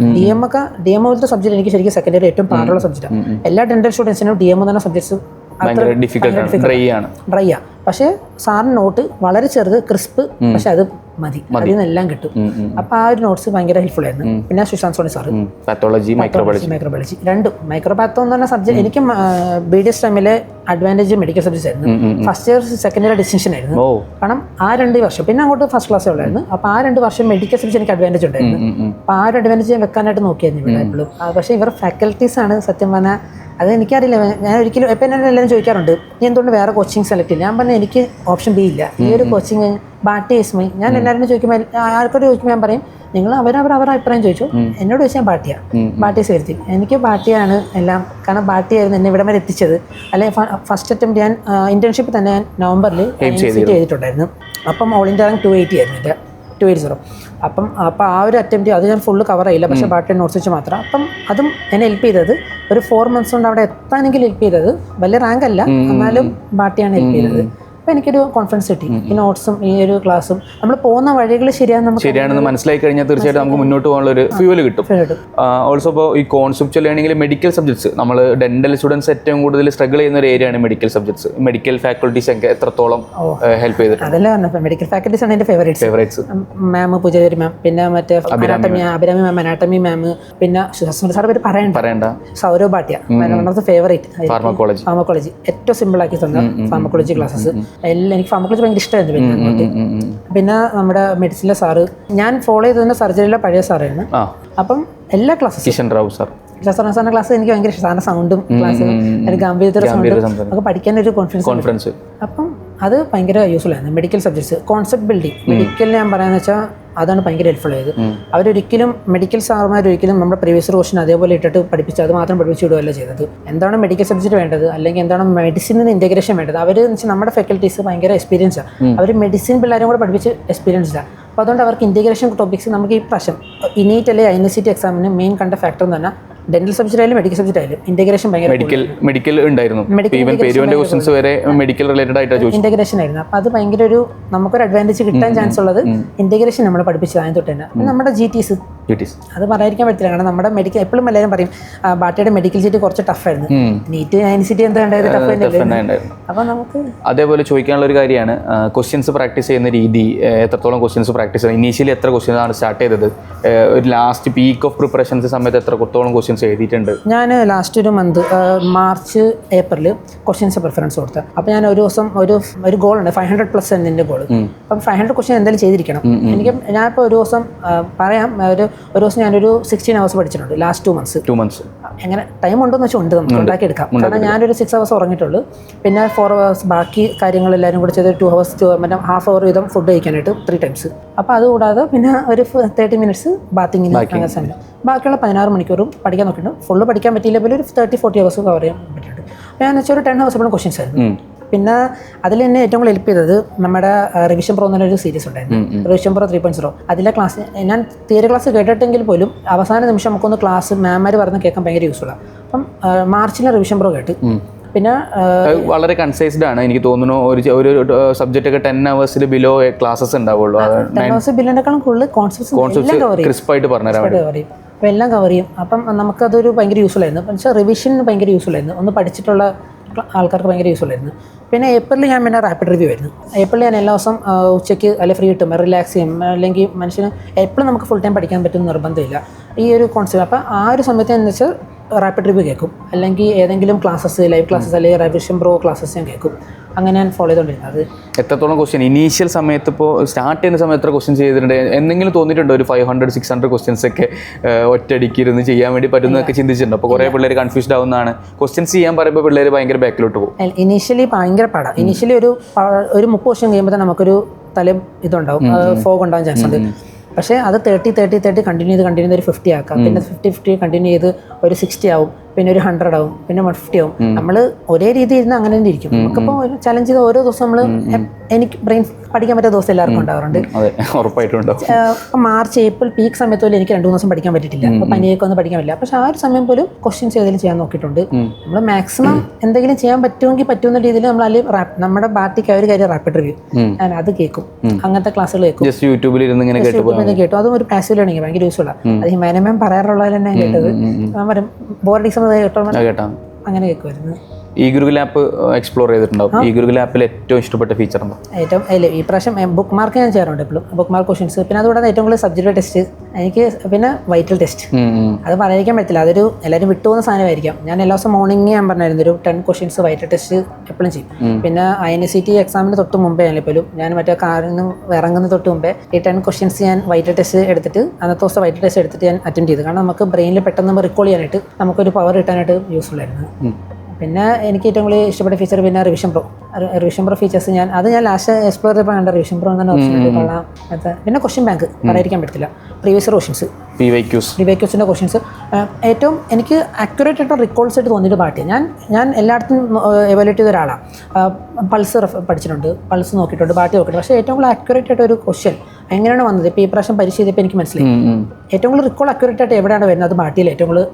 DM പോലത്തെ സബ്ജക്റ്റ് എനിക്ക് ശരിക്കും സെക്കൻഡ് ഇയർ ഏറ്റവും പാടുള്ള സബ്ജക്റ്റാണ്. എല്ലാ ഡെന്റൽ സ്റ്റുഡൻസിനും DM തന്നെ സബ്ജക്ട്സ് ഡ്രൈ ആ. പക്ഷേ സാറിന് നോട്ട് വളരെ ചെറുത്, ക്രിസ്പ്, പക്ഷെ അത് മതി, അതിൽ നിന്നെല്ലാം കിട്ടും. അപ്പൊ ആ ഒരു നോട്ട്സ് ഭയങ്കര ഹെൽപ്ഫുൾ ആയിരുന്നു. പിന്നെ Sushant Soni sir pathology, microbiology രണ്ടും. മൈക്രോപാത്തോ എന്ന് പറഞ്ഞ സബ്ജക്ട് എനിക്ക് BDS ടൈമിലെ അഡ്വാൻറ്റേജ് മെഡിക്കൽ സബ്ജക്ട്സ് ആയിരുന്നു. First year second year distinction ആയിരുന്നു. കാരണം ആ 2 വർഷം, പിന്നെ അങ്ങോട്ട് ഫസ്റ്റ് ക്ലാസ് ഉള്ളായിരുന്നു. അപ്പൊ ആ 2 വർഷം മെഡിക്കൽ സബ്ജക്ട് എനിക്ക് അഡ്വാൻറ്റേജ് ഉണ്ടായിരുന്നു. അപ്പൊ ആ ഒരു അഡ്വാൻറ്റേജ് ഞാൻ വെക്കാനായിട്ട് നോക്കിയായിരുന്നു ഇവിടെ എപ്പോഴും. പക്ഷേ ഇവർ ഫാക്കൽറ്റീസ് ആണ് സത്യം പറഞ്ഞാൽ. അത് എനിക്കറിയില്ല. ഞാൻ ഒരിക്കലും ഇപ്പം എന്നെ എല്ലാവരും ചോദിക്കാറുണ്ട്, നീ എന്തുകൊണ്ട് വേറെ കോച്ചിങ് സെലക്ട് ചെയ്യില്ല? ഞാൻ പറഞ്ഞാൽ എനിക്ക് ഓപ്ഷൻ B ഇല്ല. ഈ ഒരു കോച്ചിങ് ബാട്ടി ഇസ്മൈ. ഞാൻ എല്ലാവരും ചോദിക്കുമ്പോൾ, ആൾക്കാരോട് ചോദിക്കുമ്പോൾ ഞാൻ പറയും, നിങ്ങൾ അവരുടെ അഭിപ്രായം ചോദിച്ചു. എന്നോട് ചോദിച്ചാൽ ബാട്ടി ചേർത്തി. എനിക്ക് ബാട്ടിയാണ് എല്ലാം. കാരണം ബാട്ടിയായിരുന്നു എന്നെ ഇവിടെ വരെ എത്തിച്ചത്. അല്ലെങ്കിൽ ഫസ്റ്റ് അറ്റംപ്റ്റ് ഞാൻ ഇന്റേൺഷിപ്പ് തന്നെ ഞാൻ നവംബറിൽ ചെയ്തിട്ടുണ്ടായിരുന്നു. അപ്പം ഓൾ ഇന്ത്യ റാങ്ക് 280 ആയിരുന്നു എൻ്റെ, 280. അപ്പം ആ ഒരു അറ്റംപ്റ്റ് അത് ഞാൻ ഫുള്ള് കവർ ചെയ്യില്ല, പക്ഷേ ബാട്ടി നോട്ട്സ് വെച്ച് മാത്രം. അപ്പം അതും എന്നെ ഹെൽപ്പ് ചെയ്തത് ഒരു 4 months കൊണ്ട് അവിടെ എത്താനെങ്കിൽ ഹെൽപ്പ് ചെയ്തത്. വലിയ റാങ്ക് അല്ല, എന്നാലും ബാട്ടിയാണ് ഹെൽപ്പ് ചെയ്തത്. അപ്പോൾ എനിക്കൊരു കോൺഫിഡൻസ് കിട്ടി. ഈ നോട്ട്സും ഈ ഒരു ക്ലാസ്സും നമ്മൾ പോകുന്ന വഴികൾ ശരിയാണെന്ന് മനസ്സിലാക്കി കഴിഞ്ഞാൽ തീർച്ചയായിട്ടും നമുക്ക് മുന്നോട്ട് പോകാനുള്ള ഒരു ഫ്യൂവൽ കിട്ടും. ഓൾസോ ഇപ്പോൾ ഈ കോൺസെപ്ച്വൽ ലേണിംഗിൽ മെഡിക്കൽ സബ്ജക്ട്സ്, നമ്മൾ ഡെന്റൽ സ്റ്റുഡൻസ് ഏറ്റവും കൂടുതൽ സ്ട്രഗിൾ ചെയ്യുന്ന ഒരു ഏരിയയാണ് മെഡിക്കൽ സബ്ജക്ട്സ്. മെഡിക്കൽ ഫാക്കൾട്ടീസ് ഒക്കെ എത്രത്തോളം ഹെൽപ്പ് ചെയ്തിട്ടുണ്ട്? അതല്ലേ പറഞ്ഞത്, മെഡിക്കൽ ഫാക്കൽറ്റീസ് ആണ് എൻ്റെ ഫേവറേറ്റ്സ്. മാം പൂജാരി മാം, പിന്നെ മറ്റേ അഭിരാമി മാം, അനാട്ടമി മാം, പിന്നെ സാർ പേര് പറയണ്ട, സൗരവ് ഭാട്ടിയ, ഫേവറേറ്റ്. ഫാർമക്കോളജി ഏറ്റവും സിമ്പിൾ ആക്കി തന്നെ ഫാർമക്കോളജി ക്ലാസ്സസ് എല്ലാം എനിക്ക് ഫാർമക്കോളജി ഭയങ്കര ഇഷ്ടമായിരുന്നു. പിന്നെ നമ്മുടെ മെഡിസിനിലെ സാറ്, ഞാൻ ഫോളോ ചെയ്തതിന്റെ സർജറിയിലെ പഴയ സാറായിരുന്നു. അപ്പം എല്ലാ ക്ലാസ്സും സാറിന്റെ ക്ലാസ് എനിക്ക് ഭയങ്കര ഇഷ്ടമാണ്. സൗണ്ടും ക്ലാസ് ഒരു ഗാംഭീര്യത്തോടെ സൗണ്ട് നമുക്ക് പഠിക്കാൻ ഒരു കോൺഫിഡൻസ്. അപ്പം അത് ഭയങ്കര യൂസ്ഫുൾ ആയിരുന്നു. മെഡിക്കൽ സബ്ജക്ട്സ്, കോൺസെപ്റ്റ് ബിൽഡിംഗ്, മെഡിക്കലിൽ ഞാൻ പറയാന്ന് വെച്ചാൽ അതാണ് ഭയങ്കര ഹെൽപ്ഫുൾ ആയത്. അവരൊരിക്കലും മെഡിക്കൽ സാറുമാരൊരിക്കലും നമ്മുടെ പ്രീവിയസ് ക്വസ്റ്റൻ അതേപോലെ ഇട്ടിട്ട് പഠിപ്പിച്ച് അത് മാത്രം പഠിപ്പിച്ച് വിടുകയല്ല ചെയ്തത്. എന്താണ് മെഡിക്കൽ സബ്ജക്റ്റ് വേണ്ടത്, അല്ലെങ്കിൽ എന്താണ് മെഡിസിനിൽ ഇൻറ്റഗ്രേഷൻ വേണ്ടത്, അവർ നമ്മുടെ ഫാക്കൽറ്റീസ് ഭയങ്കര എക്സ്പീരിയൻസാണ്. അവർ മെഡിസിൻ പിള്ളേരും കൂടെ പഠിപ്പിച്ച് എക്സ്പീരിയൻസ്ഡാണ്. അപ്പോൾ അതുകൊണ്ട് അവർക്ക് ഇൻറ്റഗ്രേഷൻ ടോപ്പിക്സ് നമുക്ക് ഈ പ്രാവശ്യം ഇനീറ്റ് അല്ലെങ്കിൽ INCT എക്സാമിന് മെയിൻ കണ്ട ഫാക്ടർ എന്ന് പറഞ്ഞാൽ ഡെന്റൽ സബ്ജക്റ്റ് ആയാലും മെഡിക്കൽ സബ്ജക്റ്റ് ആയാലും ഇൻറ്റഗ്രേഷൻ ഭയങ്കര മെഡിക്കൽ ഉണ്ടായിരുന്നു. മെഡിക്കൽ റിലേറ്റഡ് ആയിട്ട് ഇൻറ്റഗ്രേഷൻ ആയിരുന്നു. അപ്പോൾ അത് ഭയങ്കര ഒരു നമുക്കൊരു അഡ്വാൻറ്റേജ് കിട്ടാൻ ചാൻസ് ഉള്ളത് ഇൻറ്റഗ്രേഷൻ നമ്മൾ പഠിപ്പിച്ചത് ആദ്യം തൊട്ട് തന്നെ. നമ്മുടെ GTs അത് പറയാതിരിക്കാൻ പറ്റില്ല. കാരണം നമ്മുടെ മെഡിക്കൽ എപ്പോഴും എല്ലാവരും പറയും ബാട്ടിയുടെ മെഡിക്കൽ സീറ്റ് കുറച്ച് ടഫായിരുന്നു. നീറ്റ് INCT എന്താ ഉണ്ടായത്, ടഫ് തന്നെയായിരുന്നു. അപ്പോൾ നമുക്ക് അതേപോലെ ചോദിക്കാനുള്ള ഒരു കാര്യമാണ്, ക്വസ്റ്റ്യൻസ് പ്രാക്ടീസ് ചെയ്യുന്ന രീതി, എത്രത്തോളം ക്വസ്റ്റ്യൻസ് പ്രാക്ടീസ് ചെയ്യുന്നത്, ഇനീഷ്യലി എത്ര ക്വസ്റ്റ്യൻസ് ആണ് സ്റ്റാർട്ട് ചെയ്തത്, ഒരു ലാസ്റ്റ് പീക്ക് ഓഫ് പ്രിപ്പറേഷൻസ് സമയത്ത് എത്രത്തോളം ക്വസ്റ്റ്യൻസ് എഴുതിയിട്ടുണ്ട്? ഞാൻ ലാസ്റ്റ് ഒരു month March April questions preference കൊടുത്തത്. അപ്പോൾ ഞാൻ ഒരു ദിവസം ഒരു ഗോൾ ഉണ്ട്, 500+ എന്നതിൻ്റെ ഗോൾ. അപ്പം 500 ക്വസ്റ്റ്യൻ എന്തായാലും ചെയ്തിരിക്കണം. ഞാനിപ്പോൾ ഒരു ദിവസം പറയാം, ഒരു ദിവസം ഞാനൊരു 16 hours പഠിച്ചിട്ടുണ്ട് ലാസ്റ്റ് 2 months. എങ്ങനെ ടൈം ഉണ്ടോയെന്ന് വെച്ചാൽ ഉണ്ട്, നമുക്ക് ഉണ്ടാക്കിയെടുക്കാം. കാരണം ഞാനൊരു 6 hours ഉറങ്ങിയിട്ടുള്ളൂ. പിന്നെ 4 hours ബാക്കി കാര്യങ്ങളെല്ലാവരും കൂടെ ചെയ്ത് 2 hours മറ്റേ ഹാഫ് അവർ വീതം ഫുഡ് കഴിക്കാനായിട്ട് 3 times. അപ്പോൾ അതുകൂടാതെ പിന്നെ ഒരു 30 minutes ബാത്തിങ്ങിന് അങ്ങനെ സമയം. ബാക്കിയുള്ള 16 മണിക്കൂറും പഠിക്കാൻ നോക്കിയിട്ടുണ്ട്. ഫുള്ള് പഠിക്കാൻ പറ്റിയില്ല, പിന്നെ ഒരു 30-40 hours കവർ ചെയ്യാൻ പറ്റിയിട്ടുണ്ട്. ഞാൻ വെച്ചാൽ ഒരു 10 hours ക്വസ്റ്റ്യൻസ് ആയിരുന്നു. പിന്നെ അതിൽ തന്നെ ഏറ്റവും കൂടുതൽ ഹെൽപ്പ് ചെയ്തത് നമ്മുടെ റിവിഷൻ പ്രോ എന്നൊരു സീരീസ് ഉണ്ടായിരുന്നു, റിവിഷൻ പ്രോ 3.0. അതിലെ ക്ലാസ് ഞാൻ തിയറി ക്ലാസ് കേട്ടിട്ടെങ്കിൽ പോലും അവസാന നിമിഷം നമുക്കൊന്ന് ക്ലാസ് മാമാർ പറഞ്ഞ് കേൾക്കാൻ ഭയങ്കര യൂസ്ഫുള്ളാണ്. അപ്പം മാർച്ചിലെ റിവിഷൻ പ്രോ കേട്ട്. പിന്നെ വളരെ കൺസൈസ്ഡ് ആണ് എനിക്ക് തോന്നുന്നു. ഒരു സബ്ജക്റ്റ് ഒക്കെ 10 hours ബിലോ ക്ലാസ്സസ് ഉണ്ടാവുള്ളൂ. 10 hours ബിലോനേക്കാളും കൂടുതൽ കോൺസെപ്റ്റ് ക്രിസ്പായിട്ട് പറഞ്ഞുതരാം, അപ്പോൾ എല്ലാം കവർ ചെയ്യും. അപ്പം നമുക്കതൊരു ഭയങ്കര യൂസ്ഫുൾ ആയിരുന്നു. പക്ഷേ റിവിഷന് ഭയങ്കര യൂസ്ഫുൾ ആയിരുന്നു, ഒന്ന് പഠിച്ചിട്ടുള്ള ആൾക്കാർക്ക് ഭയങ്കര യൂസ്ഫുൾ ആയിരുന്നു. പിന്നെ ഏപ്രിൽ ഞാൻ പിന്നെ റാപ്പിഡ് റിവ്യൂ ആയിരുന്നു. ഏപ്രിൽ ഞാൻ എല്ലാ ദിവസം ഉച്ചയ്ക്ക് അല്ലെങ്കിൽ ഫ്രീ കിട്ടും, റിലാക്സ് ചെയ്യും. അല്ലെങ്കിൽ മനുഷ്യന് എപ്പോഴും നമുക്ക് ഫുൾ ടൈം പഠിക്കാൻ പറ്റുന്ന നിർബന്ധമില്ല ഈ ഒരു കോൺസെപ്റ്റ്. അപ്പോൾ ആ ഒരു സമയത്ത് എന്ന് വെച്ചാൽ റാപ്പിഡ് റിവ്യൂ കേൾക്കും, അല്ലെങ്കിൽ ഏതെങ്കിലും ക്ലാസ്സസ് ലൈവ് ക്ലാസ്സസ് അല്ലെങ്കിൽ റിവിഷൻ പ്രോ ക്ലാസ്സസ് ഞാൻ കേൾക്കും. അങ്ങനെ ഞാൻ ഫോളോ ചെയ്തുകൊണ്ടിരുന്നത്. എത്രത്തോളം ക്വസ്റ്റ്യൻ ഇനീഷ്യൽ സമയത്ത് ഇപ്പോൾ സ്റ്റാർട്ട് ചെയ്യുന്ന സമയത്ത് എത്ര ക്വസ്റ്റ്യൻ ചെയ്തിട്ടുണ്ട്? എന്തെങ്കിലും തോന്നിയിട്ടുണ്ടോ ഒരു 500-600 ക്വസ്റ്റ്യൻസ് ഒക്കെ ഒറ്റയടിക്ക് ഇരുന്ന് ചെയ്യാൻ വേണ്ടി പറ്റുന്നതൊക്കെ ചിന്തിച്ചിട്ടുണ്ടോ? അപ്പോൾ കുറേ പിള്ളേർ കൺഫ്യൂസ്ഡ് ആവുന്നതാണ്. ക്വസ്റ്റ്യൻസ് ചെയ്യാൻ പറയുമ്പോൾ പിള്ളേർ ഭയങ്കര ബാക്കിലോട്ട് പോകും. ഇനീഷ്യലി ഭയങ്കര പാടാണ്. ഇനീഷ്യലി ഒരു 30 ക്വസ്റ്റ്യൻ കഴിയുമ്പോൾ തന്നെ നമുക്കൊരു തലം ഇതുണ്ടാവും, ഫോഗ് ഉണ്ടാവാൻ ചാൻസ് ഉണ്ട്. പക്ഷേ അത് 30 കണ്ടിന്യൂ ചെയ്ത് ഒരു 50 ആക്കാം. പിന്നെ 50 കണ്ടിന്യൂ ചെയ്ത് ഒരു 60 ആവും, പിന്നെ ഒരു 100 ആവും, പിന്നെ 150 ആവും. നമ്മൾ ഒരേ രീതി ഇരുന്ന് അങ്ങനെ തന്നെ ഇരിക്കും. നമുക്കിപ്പോൾ ഒരു ചലഞ്ച് ചെയ്ത് ഓരോ ദിവസം നമ്മൾ എനിക്ക് ബ്രെയിൻ പഠിക്കാൻ പറ്റിയ ദിവസം എല്ലാവർക്കും ഉണ്ടാവാറുണ്ട്. ഇപ്പം മാർച്ച് ഏപ്രിൽ പീക്ക് സമയത്ത് പോലും എനിക്ക് 2-3 ദിവസം പഠിക്കാൻ പറ്റിയിട്ടില്ല. അപ്പോൾ പനിയൊക്കെ ഒന്നും പഠിക്കാൻ പറ്റില്ല. പക്ഷേ ആ ഒരു സമയം പോലും ക്വസ്റ്റ്യൻസ് ഏതെങ്കിലും ചെയ്യാൻ നോക്കിയിട്ടുണ്ട്. നമ്മൾ മാക്സിമം എന്തെങ്കിലും ചെയ്യാൻ പറ്റുമെങ്കിൽ പറ്റുന്ന രീതിയിൽ നമ്മൾ അല്ലെങ്കിൽ നമ്മുടെ ബാറ്റിക്ക് ഒരു കാര്യം റാപ്പിഡ് റിവ്യൂ ഞാൻ അത് കേൾക്കും. അങ്ങനത്തെ ക്ലാസ്സുകൾ കേൾക്കും. യൂട്യൂബിൽ കേട്ടു. അതും ഒരു പാസീവ് ലേണിംഗ് ഭയങ്കര യൂസ്ഫുള്ളാണ്. അത് ഹിമാനമേം പറയാറുള്ളത് തന്നെ കേട്ടത്. ഞാൻ പറയും ബോർഡിക്സ് കേട്ടോ അങ്ങനെ കേൾക്കുമായിരുന്നു. ഈ ഗുരുകുൽ ആപ്പ് എക്സ്പ്ലോർ ചെയ്തിട്ടുണ്ടാവും. ഈ ഗുരുകുൽ ആപ്പിൽ ഏറ്റവും ഇഷ്ടപ്പെട്ട ഫീച്ചർ എന്താ? ഏറ്റവും ഈ പ്രാവശ്യം ബുക്ക് മാർക്ക് ഞാൻ ചെയ്യാറുണ്ട് എപ്പോഴും. ബുക്ക് മാർക്ക് ക്വസ്റ്റ്യൻസ്, പിന്നെ അതുകൂടാതെ ഏറ്റവും കൂടുതൽ സബ്ജക്റ്റ് ടെസ്റ്റ് എനിക്ക്, പിന്നെ വൈറ്റൽ ടെസ്റ്റ്. അത് പറയാൻ പറ്റില്ല, അതൊരു എല്ലാവരും വിട്ടുപോകുന്ന സാധനമായിരിക്കാം. ഞാൻ എല്ലാ ദിവസം മോർണിംഗ് ഞാൻ പറഞ്ഞായിരുന്നു ഒരു 10 ക്വസ്റ്റ്യൻസ് വൈറ്റൽ ടെസ്റ്റ് എപ്പോഴും ചെയ്യും. പിന്നെ INCT എക്സാമിന് തൊട്ട് മുമ്പേ ആണെങ്കിലും ഞാൻ മറ്റേ കാറിൽ നിന്ന് ഇറങ്ങുന്ന തൊട്ട് മുമ്പേ ഈ 10 ക്വസ്റ്റ്യൻസ് ഞാൻ വൈറ്റൽ ടെസ്റ്റ് എടുത്തിട്ട് അന്നത്തെ ദിവസം വൈറ്റൽ ടെസ്റ്റ് എടുത്തിട്ട് ഞാൻ അറ്റൻഡ് ചെയ്തു. കാരണം നമുക്ക് ബ്രെയിനിൽ പെട്ടെന്ന് റിക്കോൾ ചെയ്യാനായിട്ട് നമുക്കൊരു പവർ കിട്ടാനായിട്ട് യൂസ്ഫുൾ ആയിരുന്നു. പിന്നെ എനിക്ക് ഏറ്റവും കൂടുതൽ ഇഷ്ടപ്പെട്ട ഫീച്ചർ പിന്നെ റിവിഷൻ പ്രോ ഫീച്ചേഴ്സ് ഞാൻ ലാസ്റ്റ് എക്സ്പ്ലോർ ചെയ്തപ്പോൾ കണ്ട റിവിഷൻ പ്രോ എന്ന ഓപ്ഷൻ കൊള്ളാം. പിന്നെ ക്വസ്റ്റ്യൻ ബാങ്ക് പറയാതിരിക്കാൻ പറ്റില്ല. പ്രീവിയസ് ക്വസ്റ്റ്യൻസ് PYQസിൻ്റെ ക്വസ്റ്റ്യൻസ് ഏറ്റവും എനിക്ക് അക്യുറേറ്റ് ആയിട്ട് റിക്കോൾസ് ആയിട്ട് തോന്നിയിട്ട് പാർട്ടിയാണ്. ഞാൻ എല്ലായിടത്തും എവാലുവേറ്റ് ചെയ്ത ഒരാളാണ്. പൾസ് പഠിച്ചിട്ടുണ്ട്, പൾസ് നോക്കിയിട്ടുണ്ട്, പാർട്ടി നോക്കിയിട്ടുണ്ട്. പക്ഷേ ഏറ്റവും കൂടുതൽ അക്യുറേറ്റ് ആയിട്ട് ഒരു ക്വസ്റ്റ്യൻ എങ്ങനെയാണ് വന്നത് ഇപ്പോൾ ഈ പ്രാവശ്യം പരീക്ഷ ചെയ്തപ്പോൾ എനിക്ക് മനസ്സിലായി. ഏറ്റവും കൂടുതൽ റിക്കോൾ അക്യുറേറ്റ് ആയിട്ട് എവിടെയാണ് വരുന്നത്? അത് പാർട്ടിയിൽ ഏറ്റവും കൂടുതൽ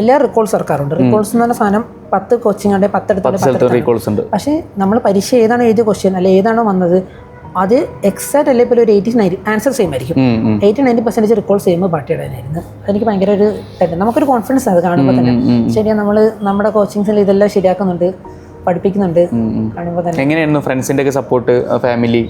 എല്ലാ റിക്കോൾസ് സർക്കാരുണ്ട്. റിക്കോൾസ് എന്ന് പറഞ്ഞ സാധനം 10 കോച്ചിങ് 10 പക്ഷേ നമ്മൾ പരീക്ഷ ഏതാണ് എഴുതിയ ക്വസ്റ്റ്യൻ അല്ലെ ഏതാണോ വന്നത് അത് എക്സാക്റ്റ് അല്ലെ ഇപ്പോൾ ഒരു 80-90 ആൻസർ സെയിം ആയിരിക്കും. 80-90% റിക്കോൾ ചെയ്യുമ്പോൾ പാർട്ടിയുടെ തന്നെയായിരുന്നു. അതെനിക്ക് ഭയങ്കര ഒരു നമുക്കൊരു കോൺഫിഡൻസ് അത് കാണുമ്പോൾ തന്നെ. ശരിയാണ്, നമ്മൾ നമ്മുടെ കോച്ചിങ്സിൽ ഇതെല്ലാം ശരിയാക്കുന്നുണ്ട്, പഠിപ്പിക്കുന്നുണ്ട് കാണുമ്പോൾ തന്നെ. എങ്ങനെയായിരുന്നു ഫ്രണ്ട്സിൻ്റെ ഒക്കെ സപ്പോർട്ട്, ഫാമിലി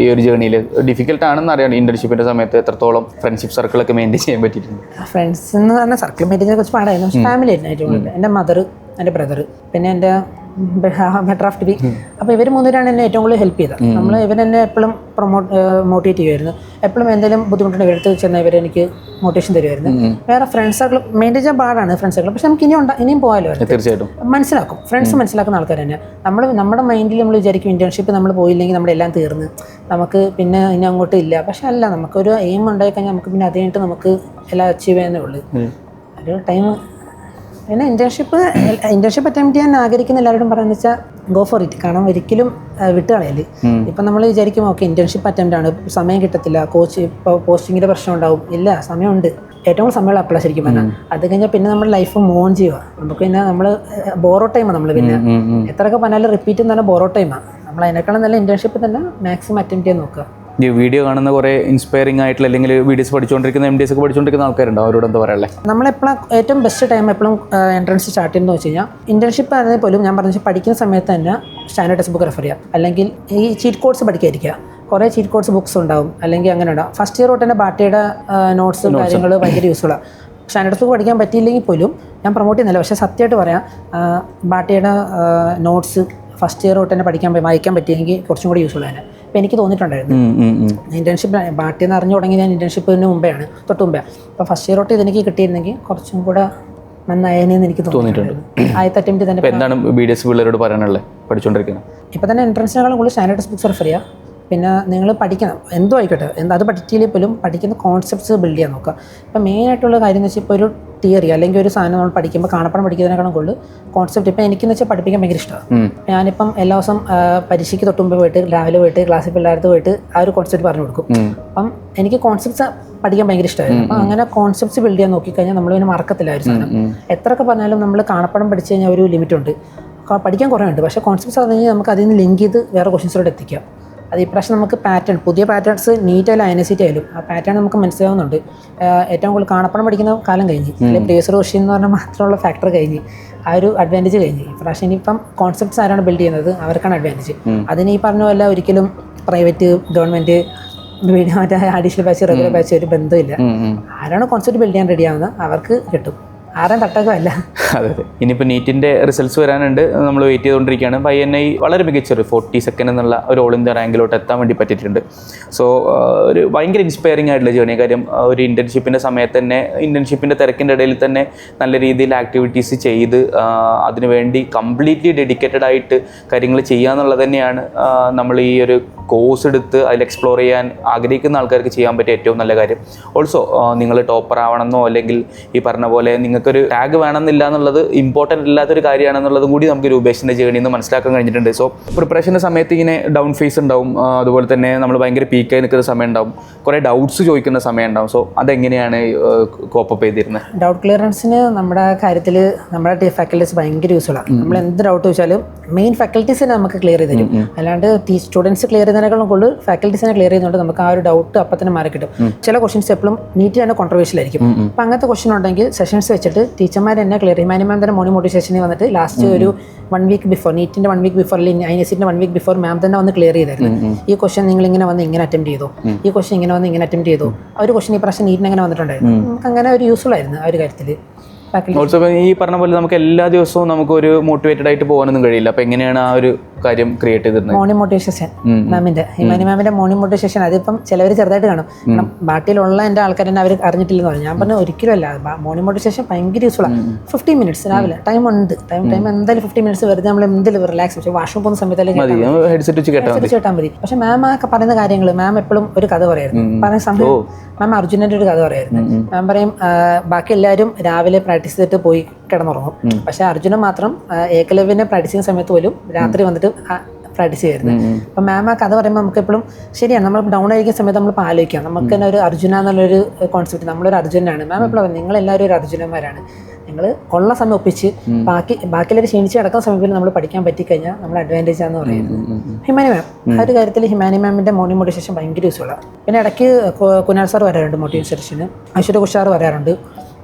ഈ ഒരു ജേർണിയിൽ? ഡിഫിക്കൽട്ട് ആണെന്ന് അറിയാം. ഇന്റേൺഷിപ്പിന്റെ സമയത്ത് എത്രത്തോളം ഫ്രണ്ട്ഷിപ്പ് സർക്കിളൊക്കെ മെയിൻറ്റെയിൻ ചെയ്യാൻ പറ്റിയിട്ടുണ്ട്? ഫ്രണ്ട്സ് എന്ന് പറഞ്ഞാൽ സർക്കിൾ മെയിൻറ്റെയിൻ ചെയ്യാൻ കുറച്ച് പാടായിരുന്നു. പക്ഷേ ഫാമിലി ആയിരുന്നു ഏറ്റവും കൂടുതൽ. എൻ്റെ മദർ, എൻ്റെ ബ്രദർ, പിന്നെ എൻ്റെ ഡ്രാഫ്റ്റ് ബി. അപ്പോൾ ഇവർ 3 പേരാണ് എന്നെ ഏറ്റവും കൂടുതൽ ഹെൽപ്പ് ചെയ്തത്. ഇവരെന്നെ എപ്പോഴും മോട്ടിവേറ്റ് ചെയ്യുമായിരുന്നു. എപ്പോഴും എന്തെങ്കിലും ബുദ്ധിമുട്ടുണ്ട് ഇവരെടുത്ത് ചെന്നാൽ ഇവരെനിക്ക് മോട്ടിവേഷൻ തരുമായിരുന്നു. വേറെ ഫ്രണ്ട്സ് സർക്കിൾ മെയിൻറ്റെയിൻ ചെയ്യാൻ പാടാണ് ഫ്രണ്ട്സ് സർക്കിൾ. പക്ഷെ നമുക്ക് ഇനിയും പോയാലോ, തീർച്ചയായിട്ടും മനസ്സിലാക്കും. ഫ്രണ്ട്സ് മനസ്സിലാക്കുന്ന ആൾക്കാർ തന്നെ. നമ്മുടെ മൈൻഡിൽ നമ്മൾ വിചാരിക്കും ഇന്റേൺഷിപ്പ് നമ്മൾ പോയില്ലെങ്കിൽ നമ്മുടെ എല്ലാം തീർന്ന് നമുക്ക് പിന്നെ ഇനി അങ്ങോട്ട് ഇല്ല. പക്ഷെ അല്ല, നമുക്കൊരു എയിം ഉണ്ടായി കഴിഞ്ഞാൽ നമുക്ക് പിന്നെ അത് കഴിഞ്ഞിട്ട് നമുക്ക് എല്ലാം അച്ചീവ് ചെയ്യുന്നേ ഉള്ളൂ. ഒരു ടൈം പിന്നെ ഇന്റേൺഷിപ്പ് അറ്റംപ്റ്റ് ചെയ്യാൻ ആഗ്രഹിക്കുന്ന എല്ലാവരോടും പറയുന്നത് വെച്ചാൽ ഗോ ഫോർ ഇറ്റ്. കാരണം ഒരിക്കലും വിട്ടുകളയല്. ഇപ്പം നമ്മൾ വിചാരിക്കും ഓക്കെ ഇന്റേൺഷിപ്പ് അറ്റംപ്റ്റ് ആണ്, സമയം കിട്ടത്തില്ല, ഇപ്പോൾ പോസ്റ്റിങ്ങിൻ്റെ പ്രശ്നം ഉണ്ടാവും. ഇല്ല, സമയമുണ്ട്. ഏറ്റവും കൂടുതൽ സമയമുള്ള അപ്പോഴാണ് ശരിക്കും പറഞ്ഞാൽ. അത് കഴിഞ്ഞാൽ പിന്നെ നമ്മുടെ ലൈഫ് മൂവ് ഓൺ ചെയ്യുക. നമുക്ക് പിന്നെ നമ്മൾ ബോറോ ടൈമാണ്. നമ്മൾ പിന്നെ എത്രയൊക്കെ പറഞ്ഞാലും റിപ്പീറ്റ് എന്ന് പറഞ്ഞാൽ ബോറോ ടൈമാണ്. നമ്മൾ അതിനേക്കാളും നല്ല ഇന്റേൺഷിപ്പ് തന്നെ മാക്സിമം അറ്റംപ്റ്റ് ചെയ്യാൻ നോക്കുക. ഈ വീഡിയോ കാണുന്ന കുറേ ഇൻസ്പയറിംഗ് ആയിട്ടുള്ള അല്ലെങ്കിൽ വീഡിയോസ് പഠിച്ചുകൊണ്ടിരിക്കുന്ന MDS ഒക്കെ പഠിച്ചുകൊണ്ടിരിക്കുന്ന ആൾക്കാരുണ്ടോ? അവരോട് എന്താ പറയാനുള്ളത്? നമ്മളെപ്പോഴും ഏറ്റവും ബെസ്റ്റ് ടൈം എപ്പോഴും എൻട്രൻസ് സ്റ്റാർട്ട് ചെയ്യുന്നത് വെച്ച് കഴിഞ്ഞാൽ ഇന്റേൺഷിപ്പ് ആണെങ്കിൽ പോലും ഞാൻ പറഞ്ഞ പഠിക്കുന്ന സമയത്ത് തന്നെ സ്റ്റാൻഡേർഡ് ടെക്സ്റ്റ് ബുക്ക് റെഫർ ചെയ്യുക. അല്ലെങ്കിൽ ഈ ചീറ്റ് കോഡ്സ് പഠിക്കാതിരിക്കുക. കുറേ ചീറ്റ് കോഡ്സ് ബുക്സ് ഉണ്ടാവും, അല്ലെങ്കിൽ അങ്ങനെ ഉണ്ടാവും. ഫസ്റ്റ് ഇയർ തൊട്ട് തന്നെ ബാറ്റയുടെ നോട്ട്സും കാര്യങ്ങൾ ഭയങ്കര യൂസ്ഫുള്ളാണ്. സ്റ്റാൻഡേർഡ് ബുക്ക് പഠിക്കാൻ പറ്റിയില്ലെങ്കിൽ പോലും ഞാൻ പ്രൊമോട്ട് ചെയ്യുന്നില്ല. പക്ഷേ സത്യമായിട്ട് പറയാം, ബാറ്റയുടെ നോട്ട്സ് ഫസ്റ്റ് ഇയർ തൊട്ട് തന്നെ വായിക്കാൻ പറ്റിയെങ്കിൽ കുറച്ചും കൂടി യൂസ്ഫുൾ ആണ്. അപ്പോൾ എനിക്ക് തോന്നിയിട്ടുണ്ടായിരുന്നു ഇന്റേൺഷിപ്പ് ബാറ്റിയെന്ന് അറിഞ്ഞു തുടങ്ങി ഞാൻ ഇന്റേൺഷിപ്പിന് തൊട്ട് മുമ്പേ. അപ്പോൾ ഫസ്റ്റ് ഇയർ തൊട്ട് ഇതെനിക്ക് കിട്ടിയിരുന്നെങ്കിൽ കുറച്ചും കൂടെ നന്നായെന്ന് എനിക്ക് തോന്നിയിട്ടുണ്ട്. ആദ്യത്തെ അറ്റംപ്റ്റ് തന്നെ. എന്താണ് BDS പിള്ളേരോട് പറയാനുള്ളത് പഠിച്ചുകൊണ്ടിരിക്കുന്നത്? ഇപ്പോൾ തന്നെ എൻട്രൻസിനേക്കാളും കൂടുതൽ സ്റ്റാൻഡേർഡ് ടെക്സ്റ്റ് ബുക്സ് റെഫർ ചെയ്യുക. പിന്നെ നിങ്ങൾ പഠിക്കണം, എന്തോ ആയിക്കോട്ടെ, അത് പഠിച്ചില്ലെങ്കിൽ പോലും പഠിക്കുന്ന കോൺസെപ്റ്റ്സ് ബിൽഡ് ചെയ്യാൻ നോക്കുക. ഇപ്പോൾ മെയിനായിട്ടുള്ള കാര്യം എന്ന് വെച്ചാൽ ഇപ്പോൾ ഒരു തിയറി അല്ലെങ്കിൽ ഒരു സാധനം നമ്മൾ പഠിക്കുമ്പോൾ കാണപ്പണം പഠിക്കുന്നതിനേക്കാളും കൂടുതൽ കോൺസെപ്റ്റ്. ഇപ്പോൾ എനിക്കെന്ന് വെച്ചാൽ പഠിപ്പിക്കാൻ ഭയങ്കര ഇഷ്ടമാണ്. ഞാനിപ്പം എല്ലാ ദിവസം പരീക്ഷയ്ക്ക് തൊട്ട് മുമ്പ് പോയിട്ട് രാവിലെ പോയിട്ട് ക്ലാസ്സിൽ പിള്ളേർക്ക് പോയിട്ട് ആ ഒരു കോൺസെപ്റ്റ് പറഞ്ഞു കൊടുക്കും. അപ്പം എനിക്ക് കോൺസെപ്റ്റ്സ് പഠിക്കാൻ ഭയങ്കര ഇഷ്ടമായിരുന്നു. അപ്പം അങ്ങനെ കോൺസെപ്റ്റ്സ് ബിൽഡ് ചെയ്യാൻ നോക്കിക്കഴിഞ്ഞാൽ നമ്മൾ പിന്നെ മറക്കത്തില്ല ഒരു സാധനം. എത്രയൊക്കെ പറഞ്ഞാലും നമ്മൾ കാണപ്പണം പഠിച്ചു കഴിഞ്ഞാൽ ഒരു ലിമിറ്റുണ്ട്. പഠിക്കാൻ കുറേ ഉണ്ട്. പക്ഷേ കോൺസെപ്റ്റ്സ് പറഞ്ഞു കഴിഞ്ഞാൽ നമുക്ക് അതിൽ നിന്ന് ലിങ്ക് ചെയ്ത് വേറെ ക്വസ്റ്റ്യൻസിലോട്ട് എത്തിക്കാം. അത് ഇപ്രാവശ്യം നമുക്ക് പുതിയ പാറ്റേൺസ് നീറ്റായാലും INCT ആയാലും ആ പാറ്റേൺ നമുക്ക് മനസ്സിലാവുന്നുണ്ട്. ഏറ്റവും കൂടുതൽ കാണപ്പണം പഠിക്കുന്ന കാലം കഴിഞ്ഞ്, അല്ലെങ്കിൽ പ്രീവിയസ് ക്വസ്റ്റ്യൻ എന്ന് പറഞ്ഞാൽ മാത്രമുള്ള ഫാക്ടർ കഴിഞ്ഞ്, ആ ഒരു അഡ്വാൻറ്റേജ് കഴിഞ്ഞ്. ഇപ്രാവശ്യം ഇനിയിപ്പം കോൺസെപ്റ്റ്സ് ആരാണ് ബിൽഡ് ചെയ്യുന്നത് അവർക്കാണ് അഡ്വാൻറ്റേജ്. അതിന് ഈ പറഞ്ഞ പോലെ ഒരിക്കലും പ്രൈവറ്റ്, ഗവൺമെൻറ്, മറ്റേ അഡീഷണൽ ബാച്ച്, റെഗുലർ ബാച്ച് ഒരു ബന്ധമില്ല. ആരാണ് കോൺസെപ്റ്റ് ബിൽഡ് ചെയ്യാൻ റെഡി ആവുന്നത് അവർക്ക് കിട്ടും. ആരും തട്ടകമല്ല. അതെ അതെ. ഇനിയിപ്പോൾ നീറ്റിൻ്റെ റിസൾട്ട്സ് വരാനുണ്ട്, നമ്മൾ വെയിറ്റ് ചെയ്തുകൊണ്ടിരിക്കുകയാണ്. INI വളരെ മികച്ചൊരു 42nd എന്നുള്ള ഒരു ഓൾ ഇന്ത്യ റാങ്കിലോട്ട് എത്താൻ വേണ്ടി പറ്റിയിട്ടുണ്ട്. സോ ഒരു ഭയങ്കര ഇൻസ്പയറിംഗ് ആയിട്ടുള്ള ജേർണി. കാര്യം ഒരു ഇൻറ്റേൺഷിപ്പിൻ്റെ സമയത്ത് തന്നെ, ഇൻറ്റേൺഷിപ്പിൻ്റെ തിരക്കിൻ്റെ ഇടയിൽ തന്നെ നല്ല രീതിയിൽ ആക്ടിവിറ്റീസ് ചെയ്ത് അതിനുവേണ്ടി കംപ്ലീറ്റ്ലി ഡെഡിക്കേറ്റഡ് ആയിട്ട് കാര്യങ്ങൾ ചെയ്യുക എന്നുള്ളത് തന്നെയാണ് നമ്മൾ ഈ ഒരു കോഴ്സ് എടുത്ത് അതിൽ എക്സ്പ്ലോർ ചെയ്യാൻ ആഗ്രഹിക്കുന്ന ആൾക്കാർക്ക് ചെയ്യാൻ പറ്റിയ ഏറ്റവും നല്ല കാര്യം. ഓൾസോ നിങ്ങൾ ടോപ്പർ ആവണമെന്നോ അല്ലെങ്കിൽ ഈ പറഞ്ഞ പോലെ നിങ്ങൾക്കൊരു ടാഗ് വേണമെന്നില്ല എന്നുള്ളത് ഇമ്പോർട്ടൻ്റ് ഇല്ലാത്തൊരു കാര്യമാണെന്നുള്ളതും കൂടി നമുക്ക് രൂപേഷിൻ്റെ ജേണിയിൽ നിന്ന് മനസ്സിലാക്കാൻ കഴിഞ്ഞിട്ടുണ്ട്. സോ പ്രിപ്പറേഷൻ്റെ സമയത്ത് ഇങ്ങനെ ഡൗൺ ഫേസ് ഉണ്ടാവും, അതുപോലെ തന്നെ നമ്മൾ ഭയങ്കര പീക്കായി നിൽക്കുന്ന സമയം ഉണ്ടാവും, കുറേ ഡൗട്ട്സ് ചോദിക്കുന്ന സമയം ഉണ്ടാവും. സോ അതെങ്ങനെയാണ് കോപ്പപ്പ് ചെയ്തിരുന്നത്? ഡൗട്ട് ക്ലിയറൻസിന് നമ്മുടെ കാര്യത്തിൽ നമ്മുടെ ഫാക്കൽറ്റീസ് ഭയങ്കര യൂസ്ഫുള്ളാണ്. നമ്മൾ എന്ത് ഡൗട്ട് ചോദിച്ചാലും മെയിൻ ഫാക്കൽറ്റീസിനെ നമുക്ക് ക്ലിയർ ചെയ്ത് തരും. അല്ലാണ്ട് സ്റ്റുഡൻസ് ക്ലിയർ ചെയ്യുന്നതിനേക്കാളും കൂടുതൽ ഫാക്കൽറ്റീസിനെ ക്ലിയർ ചെയ്യുന്നുണ്ട് നമുക്ക് ആ ഒരു ഡൗട്ട് അപ്പം തന്നെ മാറി കിട്ടും. ചില ക്വസ്റ്റൻസ് എപ്പോഴും നീറ്റ് തന്നെ കോൺട്രവേഴ്ഷ്യൽ ആയിരിക്കും. അപ്പം അങ്ങനത്തെ ക്വസ്റ്റൻ ഉണ്ടെങ്കിൽ സെഷൻസ് വെച്ചിട്ട് ടീച്ചർമാർ തന്നെ ക്ലിയർ ചെയ്യും. മാം തന്നെ മോർണിംഗ് മോട്ടിവേഷനിൽ വന്നിട്ട് ലാസ്റ്റ് ഒരു 1 week ബിഫോർ, നീറ്റിൻ്റെ 1 week ബിഫോർ അല്ലെങ്കിൽ INSET 1 week ബിഫോർ മാം തന്നെ വന്ന് ക്ലിയർ ചെയ്തായിരുന്നു. ഈ ക്വസ്റ്റൻ നിങ്ങൾ ഇങ്ങനെ വന്ന് ഇങ്ങനെ അറ്റംപ്റ്റ് ചെയ്തോ, ഈ ക്വസ്റ്റൻ ഇങ്ങനെ വന്ന് ഇങ്ങനെ അറ്റംപ്റ്റ് ചെയ്തോ, ആ ഒരു ക്വസ്റ്റൻ ഈ പ്രാവശ്യം നീറ്റിന് അങ്ങനെ വന്നിട്ടുണ്ടായിരുന്നു. നമുക്ക് അങ്ങനെ ഒരു യൂസ്ഫുൾ ആയിരുന്നു ആ ഒരു കാര്യത്തിൽ. ഓൾസോ ഈ പറഞ്ഞ പോലെ നമുക്ക് എല്ലാ ദിവസവും നമുക്കൊരു മോട്ടിവേറ്റഡ് ആയിട്ട് പോകാനൊന്നും കഴിയില്ല. അപ്പോൾ എങ്ങനെയാണ് ആ ഒരു കാര്യം ക്രിയേറ്റ് ചെയ്തിരുന്നത്? മോർണിംഗ് മോട്ടിവേഷൻ മാമിൻ്റെ, ഹിമാനി മാമിൻ്റെ മോർണിംഗ് മോട്ടിവേഷൻ. അതിപ്പം ചിലവർ ചെറുതായിട്ട് കാണും, കാരണം ബാക്കിയിലുള്ള എൻ്റെ ആൾക്കാർ തന്നെ അവർ അറിഞ്ഞിട്ടില്ലെന്ന് പറഞ്ഞു. ഞാൻ പറഞ്ഞു ഒരിക്കലും അല്ല, മോർണിംഗ് മോട്ടിവേഷൻ ഭയങ്കര യൂസ്ഫുള്ളാണ്. 15 minutes രാവിലെ ടൈം ഉണ്ട്, ടൈം എന്തായാലും 15 minutes വെറുതെ നമ്മൾ എന്തെങ്കിലും റിലാക്സ് പക്ഷേ വാഷ്റൂം പോകുന്ന സമയത്ത് ഹെഡ്സെറ്റ് കേട്ടാൽ മതി. പക്ഷേ മാം ഒക്കെ പറയുന്ന കാര്യങ്ങൾ, മാം എപ്പോഴും ഒരു കഥ പറയായിരുന്നു. പറയുന്ന സമയം മാം അർജുനൻ്റെ ഒരു കഥ പറയായിരുന്നു. മാം പറയും ബാക്കി എല്ലാവരും രാവിലെ പ്രാക്ടീസ് ചെയ്തിട്ട് പോയി കിടന്നുറങ്ങും, പക്ഷേ അർജുനൻ മാത്രം ഏകലവ്യനെ പ്രാക്ടീസ് ചെയ്യുന്ന സമയത്ത് പോലും രാത്രി വന്നിട്ട് പ്രാക്ടീസ് ചെയ്യുമായിരുന്നു. അപ്പം മാം ആ കഥ പറയുമ്പോൾ നമുക്ക് എപ്പോഴും ശരിയാണ്, നമ്മൾ ഡൗൺ ആയിരിക്കുന്ന സമയത്ത് നമ്മളിപ്പോൾ ആലോചിക്കാം, നമുക്ക് തന്നെ ഒരു അർജുന എന്നുള്ളൊരു കോൺസെപ്റ്റ്, നമ്മളൊരു അർജുനാണ്. മാം എപ്പോഴും നിങ്ങളെല്ലാവരും ഒരു അർജുനന്മാരാണ്, നിങ്ങൾ ഉള്ള സമയം ഒപ്പിച്ച് ബാക്കിയുള്ളവർ ക്ഷീണിച്ച് കിടക്കുന്ന സമയത്ത് നമ്മൾ പഠിക്കാൻ പറ്റിക്കഴിഞ്ഞാൽ നമ്മൾ അഡ്വാൻറ്റേജ് ആണെന്ന് പറയുന്നത്. ഹിമാനി മാം ആ ഒരു കാര്യത്തിൽ ഹിമാനി മാമിൻ്റെ മോർണിംഗ് മോട്ടിവേഷൻ ഭയങ്കര യൂസ്ഫുള്ളാണ്. പിന്നെ ഇടയ്ക്ക് കുനാൽ സാർ വരാറുണ്ട് മോട്ടിവേഷന്, ഐശ്വര്യ കുഷാർ വരാറുണ്ട്,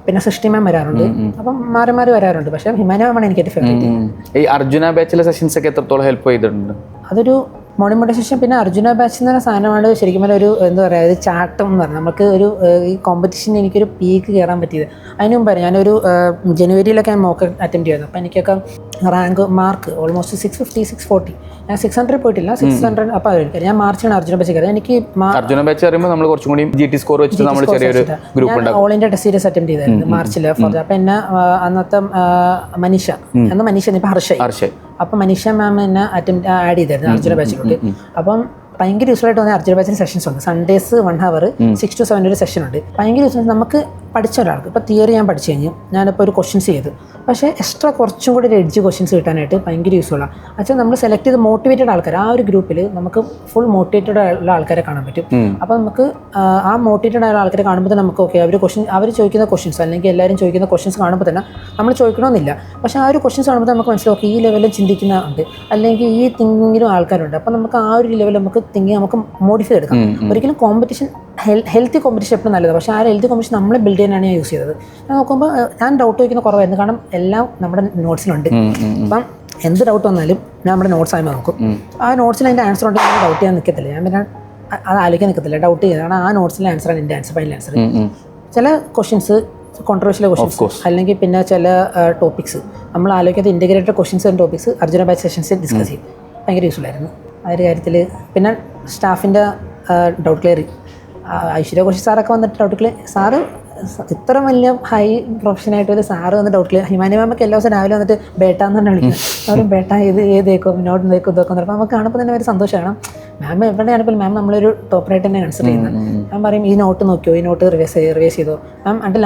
പിന്നെ സൃഷ്ടി മാം വരാറുണ്ട്. അപ്പം മാറി മാറി വരാറുണ്ട്. പക്ഷേ ഹിമാനി മാമാണ് എനിക്ക് ഏറ്റവും ഫേവറേറ്റ്. ഈ അർജുന ബാച്ചിലെ സെഷൻസ് ഒക്കെ എത്രത്തോളം ഹെൽപ്പ് ചെയ്തിട്ടുണ്ട്? അതൊരു മോർണിംഗ് മോട്ടിവേഷൻ പിന്നെ അർജുന ബാച്ച് എന്ന് പറയുന്ന സാധനമാണ് ശരിക്കും പറഞ്ഞാൽ ഒരു എന്താ പറയുക, ഒരു ചാട്ടം എന്ന് പറഞ്ഞാൽ നമുക്ക് ഒരു ഈ കോമ്പറ്റീഷന് എനിക്കൊരു പീക്ക് കയറാൻ പറ്റിയത്. അതിന് മുമ്പ് ഞാനൊരു ജനുവരിയിലൊക്കെ ഞാൻ മോക്ക് അറ്റംപ്റ്റ് ചെയ്തു. അപ്പോൾ എനിക്കൊക്കെ റാങ്ക് മാർക്ക് ഓൾമോസ്റ്റ് 650 640. ഞാൻ 600 പോയിട്ടില്ല, 600 അപ്പോൾ അതായിരിക്കും. ഞാൻ മാർച്ചിലാണ് അർജുന ബാച്ച് കയറിയത്. എനിക്ക് അർജുന ബാച്ച് പറയുമ്പോൾ നമ്മൾ കുറച്ചും കൂടി GT സ്കോർ വെച്ചിട്ട് നമ്മൾ ചെറിയൊരു ഗ്രൂപ്പ് ഉണ്ടാകും. All India test series attempt ചെയ്തായിരുന്നു മാർച്ചിൽ. അപ്പോൾ എന്നെ അന്നത്തെ മനീഷ ഇപ്പോൾ ഹർഷ, അപ്പം മനീഷ മാം എന്നെ ആഡ് ചെയ്തായിരുന്നു അർജുന ബാച്ചിലോട്ട്. അപ്പം ഭയങ്കര യൂസ്ഫുൾ ആയിട്ട് തോന്നിയ അർജുന ബാച്ചിന് സെഷൻസ് ഉണ്ട്. സൺഡേസ് 1 hour 6 to 7 ഒരു സെഷൻ ഉണ്ട്. ഭയങ്കര യൂസ്ഫുൾ. നമുക്ക് പഠിച്ച ഒരാൾക്ക് ഇപ്പോൾ തിയറി ഞാൻ പഠിച്ചു കഴിഞ്ഞു, ഞാനിപ്പോൾ ഒരു ക്വസ്റ്റ്യൻസ് ചെയ്തു, പക്ഷേ എക്സ്ട്രാ കുറച്ചും കൂടി ഒരു എഡ്ജ് ക്വസ്റ്റ്യൻസ് കിട്ടാനായിട്ട് ഭയങ്കര യൂസ്ഫുള്ളാണ്. പക്ഷേ നമ്മൾ സെലക്ട് ചെയ്ത് മോട്ടിവേറ്റഡ് ആൾക്കാർ, ആ ഒരു ഗ്രൂപ്പിൽ നമുക്ക് ഫുൾ മോട്ടിവേറ്റഡ് ആയുള്ള ആൾക്കാരെ കാണാൻ പറ്റും. അപ്പോൾ നമുക്ക് ആ മോട്ടിവേറ്റഡ് ആയ ആൾക്കാരെ കാണുമ്പോൾ തന്നെ നമുക്ക് ഓക്കെ അവർ ചോദിക്കുന്ന ക്വസ്റ്റ്യൻസ് അല്ലെങ്കിൽ എല്ലാവരും ചോദിക്കുന്ന ക്വസ്റ്റ്യൻസ് കാണുമ്പോൾ തന്നെ നമ്മൾ ചോദിക്കണമെന്നില്ല, പക്ഷേ ആ ഒരു ക്വസ്റ്റ്യൻസ് കാണുമ്പോൾ നമുക്ക് മനസ്സിലാക്കും ഈ ലെവലിൽ ചിന്തിക്കുന്നുണ്ട് അല്ലെങ്കിൽ ഈ തിങ്കിങ്ങിലും ആൾക്കാരുണ്ട്. അപ്പോൾ നമുക്ക് ആ ഒരു ലെവലിൽ നമുക്ക് തിങ്കി നമുക്ക് മോഡിഫൈ എടുക്കാം. ഒരിക്കലും കോമ്പറ്റീഷൻ ഹെൽത്തി കോമ്പറ്റീഷൻ എപ്പോഴും നല്ലതാണ്, പക്ഷേ ആ ഹെൽത്തി കോമ്പറ്റീഷൻ നമ്മളെ ബിൽഡ് ചെയ്യാനാണ് ഞാൻ യൂസ് ചെയ്തത്. ഞാൻ നോക്കുമ്പോൾ ഞാൻ ഡൗട്ട് ചോദിക്കുന്ന കുറവായിരുന്നു, കാരണം എല്ലാം നമ്മുടെ നോട്ട്സിലുണ്ട്. അപ്പം എന്ത് ഡൗട്ട് വന്നാലും ഞാൻ നമ്മുടെ നോട്ട്സ് ആയി നോക്കും. ആ നോട്ട്സിൽ അതിൻ്റെ ആൻസർ ഉണ്ടെങ്കിൽ ഞാൻ ഡൗട്ട് ചെയ്യാൻ നിൽക്കത്തില്ല, ഞാൻ പിന്നെ അത് ആലോചിക്കാൻ നിൽക്കത്തില്ല, ഡൗട്ട് ചെയ്യുക. കാരണം ആ നോട്ട്സിലെ ആൻസറാണ് എൻ്റെ ആൻസർ, ഫൈനൽ ആൻസർ. ചില ക്വസ്റ്റ്യൻസ് കോൺട്രവേഴ്ഷ്യൽ ക്വസ്റ്റ്യൻസ് അല്ലെങ്കിൽ പിന്നെ ചില ടോപ്പിക്സ് നമ്മൾ ആലോചിക്കാത്ത integrated questions and topics Arjuna batch സെഷൻസിൽ ഡിസ്കസ് ചെയ്യും. ഭയങ്കര യൂസ്ഫുൾ ആയിരുന്നു ആ ഒരു കാര്യത്തിൽ. പിന്നെ സ്റ്റാഫിൻ്റെ ഡൗട്ട് ക്ലിയറിങ്, ഐശ്വര്യ കോശി സാറൊക്കെ വന്നിട്ട് ഡൗട്ട് ക്ലിയർ, സാറ് ഇത്ര വലിയ ഹൈ പ്രൊഫഷനായിട്ടൊരു സാറ് വന്ന് ഡൗട്ട് ക്ലിയർ. ഹിമാനി മാമൊക്കെ എല്ലാ ദിവസം രാവിലെ വന്നിട്ട് ബേട്ടാന്ന് തന്നെ വിളിക്കുന്നത്. അവരും ബേട്ട ഏതേക്കും നോട്ട് നോക്കും ഇതൊക്കെ അപ്പോൾ നമുക്ക് കാണുമ്പോൾ തന്നെ ഒരു സന്തോഷമാണ്. മാം എവിടെയാണെങ്കിൽ മാം നമ്മളൊരു ടോപ്പറായിട്ട് തന്നെ കൺസിഡർ ചെയ്യുന്നത്. മാം പറയും ഈ നോട്ട് നോക്കിയോ, ഈ നോട്ട് റിവൈസ് ചെയ്തോ. മാം അതിൻ്റെ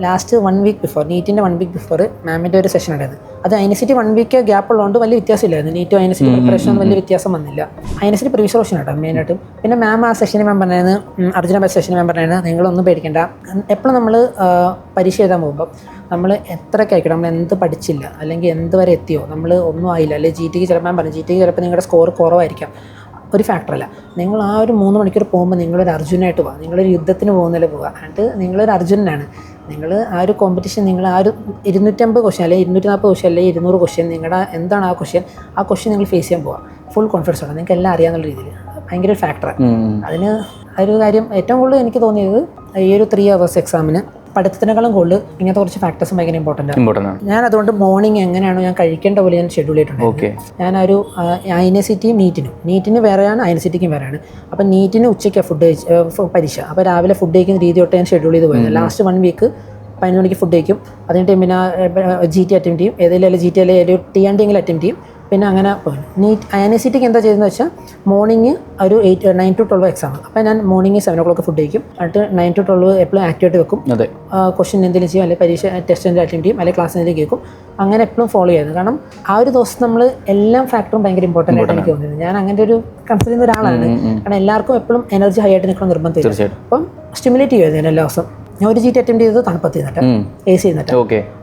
ലാസ്റ്റ് 1 week ബിഫോർ, നീറ്റിൻ്റെ 1 week ബിഫോർ മാമിൻ്റെ ഒരു സെഷൻ ഉണ്ടായിരുന്നു. അത് INSET 1 week ഗ്യാപ്പ് ഉള്ളതുകൊണ്ട് വലിയ വ്യത്യാസമില്ലായിരുന്നു. നീറ്റും INSET പ്രിപ്പറേഷനും വലിയ വ്യത്യാസം വന്നില്ല. INSET പ്രീവിയസ് ക്വസ്റ്റ്യൻ കേട്ടോ മെയിനായിട്ടും. പിന്നെ മാം ആ സെഷന് മാം പറഞ്ഞത്, അർജുന ബാച്ച് സെഷന് മാം പറഞ്ഞത്, നിങ്ങളൊന്നും പേടിക്കേണ്ട, എപ്പോഴും നമ്മൾ പരീക്ഷ എഴുതാൻ പോകുമ്പോൾ നമ്മൾ എത്രയൊക്കെ ആയിക്കോട്ടെ, നമ്മൾ എന്ത് പഠിച്ചില്ല അല്ലെങ്കിൽ എന്ത് വരെ എത്തിയോ, നമ്മൾ ഒന്നും ആയില്ല, അല്ലെങ്കിൽ GTക്ക് ചിലപ്പോൾ മാം പറഞ്ഞു GTക്ക് ചിലപ്പോൾ നിങ്ങളുടെ സ്കോർ കുറവായിരിക്കാം, ഒരു ഫാക്ടറല്ല. നിങ്ങൾ ആ ഒരു 3 മണിക്കൂർ പോകുമ്പോൾ നിങ്ങളൊരു അർജുനായിട്ട് പോവുക, നിങ്ങളൊരു യുദ്ധത്തിന് പോകുന്നതിൽ പോവുക. എന്നിട്ട് നിങ്ങളൊരു അർജുനാണ്. നിങ്ങൾ ആ ഒരു കോമ്പറ്റീഷൻ, നിങ്ങൾ ആ ഒരു 250 ക്വസ്റ്റ്യൻ അല്ലെങ്കിൽ 240 ക്വസ്റ്റ്യൻ അല്ലെങ്കിൽ 200 ക്വസ്റ്റ്യൻ, നിങ്ങളുടെ എന്താണ് ആ ക്വസ്റ്റ്യൻ നിങ്ങൾ ഫേസ് ചെയ്യാൻ പോവുക. ഫുൾ കോൺഫിഡൻസ് ആണ്, നിങ്ങൾക്ക് എല്ലാം അറിയാമെന്നുള്ള രീതിയിൽ. ഭയങ്കര ഒരു ഫാക്ടറാണ്. അതിന് ഒരു കാര്യം ഏറ്റവും കൂടുതൽ എനിക്ക് തോന്നിയത് ഈ ഒരു 3 hours എക്സാമിന് പഠിത്തത്തിനേക്കാളും കൂടുതൽ ഇങ്ങനത്തെ കുറച്ച് ഫാക്ടേഴ്സും ഭയങ്കര ഇമ്പോർട്ടൻ്റ് ആണ്. ഞാൻ അതുകൊണ്ട് മോർണിംഗ് എങ്ങനെയാണോ ഞാൻ കഴിക്കേണ്ട പോലെ ഞാൻ ഷെഡ്യൂൾ ചെയ്തിട്ടുണ്ട്. ഞാനൊരു ഐഎൻഎസിറ്റിയും നീറ്റിന് വേറെയാണ്, ഐഎൻഎസിറ്റിക്കും വേറെയാണ്. അപ്പം നീറ്റിന് ഉച്ചയ്ക്ക് പരീക്ഷ. അപ്പോൾ രാവിലെ ഫുഡ് കഴിക്കുന്ന രീതി തൊട്ട് ഞാൻ ഷെഡ്യൂൾ ചെയ്ത് പോയത്. ലാസ്റ്റ് 1 വീക്ക് 11 മണിക്ക് ഫുഡ് കഴിക്കും. അതിൻ്റെ പിന്നെ GT അറ്റൻഡ് ചെയ്യും, ഏതെങ്കിലും GT അല്ലെങ്കിൽ TNT എങ്കിലും അറ്റൻഡ് ചെയ്യും. പിന്നെ അങ്ങനെ നീറ്റ് INSETക്ക് എന്താ ചെയ്തതെന്ന് വെച്ചാൽ മോർണിംഗ് ഒരു 9 to 12 എക്സാം. അപ്പോൾ ഞാൻ മോർണിംഗ് 7 o'clock ഫുഡ് കഴിക്കും. എന്നിട്ട് 9 to 12 എപ്പോഴും ആക്ടിവിറ്റി വെക്കും. ക്വസ്റ്റ്യൻ എന്തെങ്കിലും ചെയ്യും, അല്ലെങ്കിൽ പരീക്ഷ ടെസ്റ്റ് അറ്റൻഡ് ചെയ്യും, അല്ലെങ്കിൽ ക്ലാസ് എന്തെങ്കിലും കേൾക്കും. അങ്ങനെ എപ്പോഴും ഫോളോ ചെയ്യുന്നത്. കാരണം ആ ഒരു ദിവസം നമ്മൾ എല്ലാ ഫാക്ടറും ഭയങ്കര ഇമ്പോർട്ടൻ്റ് ആയിട്ട് എനിക്ക് തോന്നുന്നത്. ഞാൻ അങ്ങനെ ഒരു കൺസിഡർ ചെയ്യുന്ന ഒരാളാണ്. കാരണം എല്ലാവർക്കും എപ്പോഴും എനർജി ഹൈ ആയിട്ട് നിൽക്കണം നിർബന്ധമില്ല. അപ്പം സ്റ്റിമുലേറ്റ് ചെയ്യുമായിരുന്നു എല്ലാ ദിവസം. ഞാൻ ഒരു GT അറ്റൻഡ് ചെയ്തത് തണുപ്പത്ത് നിന്നിട്ട്, AC നിന്നിട്ട്.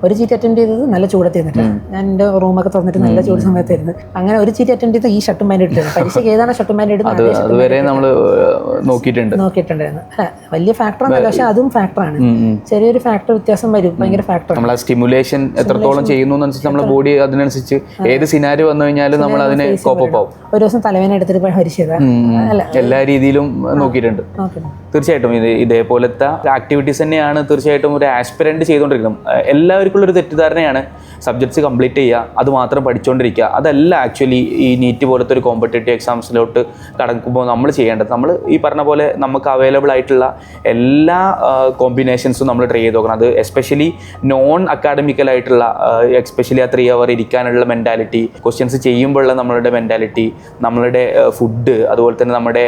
ഒരു GT അറ്റൻഡ് ചെയ്തത് നല്ല ചൂടത്ത് നിന്നിട്ട്. ഞാൻ എൻ്റെ റൂമൊക്കെ തുറന്നിട്ട് നല്ല ചൂട് സമയത്തായിരുന്നു. അങ്ങനെ ഒരു GT അറ്റൻഡ് ചെയ്ത് ഈ ഷർട്ടും പാൻറ് ഇട്ടിരുന്നു. പരീക്ഷയ്ക്ക് ഏതാണ് ഷർട്ടും പാൻറ് നോക്കിയിട്ടുണ്ടായിരുന്നു. വലിയ ഫാക്ടർ ഒന്നല്ല, പക്ഷെ അതും ഫാക്ടറാണ്. ചെറിയൊരു ഫാക്ടർ വ്യത്യാസം വരും, ഭയങ്കര ഫാക്ടറാണ്. സ്റ്റിമുലേഷൻ എത്രത്തോളം ചെയ്യുന്നതനുസരിച്ച് നമ്മുടെ ബോഡി അതിനനുസരിച്ച് ഏത് സിനാരി വന്നു കഴിഞ്ഞാലും നമ്മൾ അതിനെ കോപ്പാവും. ഒരു ദിവസം തലവേദന എടുത്തിട്ട് പരീക്ഷ എല്ലാ രീതിയിലും നോക്കിയിട്ടുണ്ട്. തീർച്ചയായിട്ടും ഇതേപോലത്തെ ആക്ടിവിറ്റീസ് തന്നെയാണ് തീർച്ചയായിട്ടും ഒരു ആസ്പിരന്റ് ചെയ്തുകൊണ്ടിരിക്കുന്നത്. എല്ലാവർക്കും ഒരു തെറ്റിദ്ധാരണയാണ് സബ്ജക്ട്സ് കംപ്ലീറ്റ് ചെയ്യുക, അത് മാത്രം പഠിച്ചുകൊണ്ടിരിക്കുക. അതല്ല ആക്ച്വലി ഈ നീറ്റ് പോലത്തെ ഒരു കോമ്പറ്റേറ്റീവ് എക്സാംസിലോട്ട് കടക്കുമ്പോൾ നമ്മൾ ചെയ്യേണ്ടത്. നമ്മൾ ഈ പറഞ്ഞ പോലെ നമുക്ക് അവൈലബിൾ ആയിട്ടുള്ള എല്ലാ കോമ്പിനേഷൻസും നമ്മൾ ട്രൈ ചെയ്ത് നോക്കണം. അത് എസ്പെഷ്യലി നോൺ അക്കാഡമിക്കലായിട്ടുള്ള, എസ്പെഷ്യലി ആ 3 hour ഇരിക്കാനുള്ള മെൻറ്റാലിറ്റി, ക്വസ്റ്റ്യൻസ് ചെയ്യുമ്പോഴുള്ള നമ്മളുടെ മെൻറ്റാലിറ്റി, നമ്മളുടെ ഫുഡ്, അതുപോലെ തന്നെ നമ്മുടെ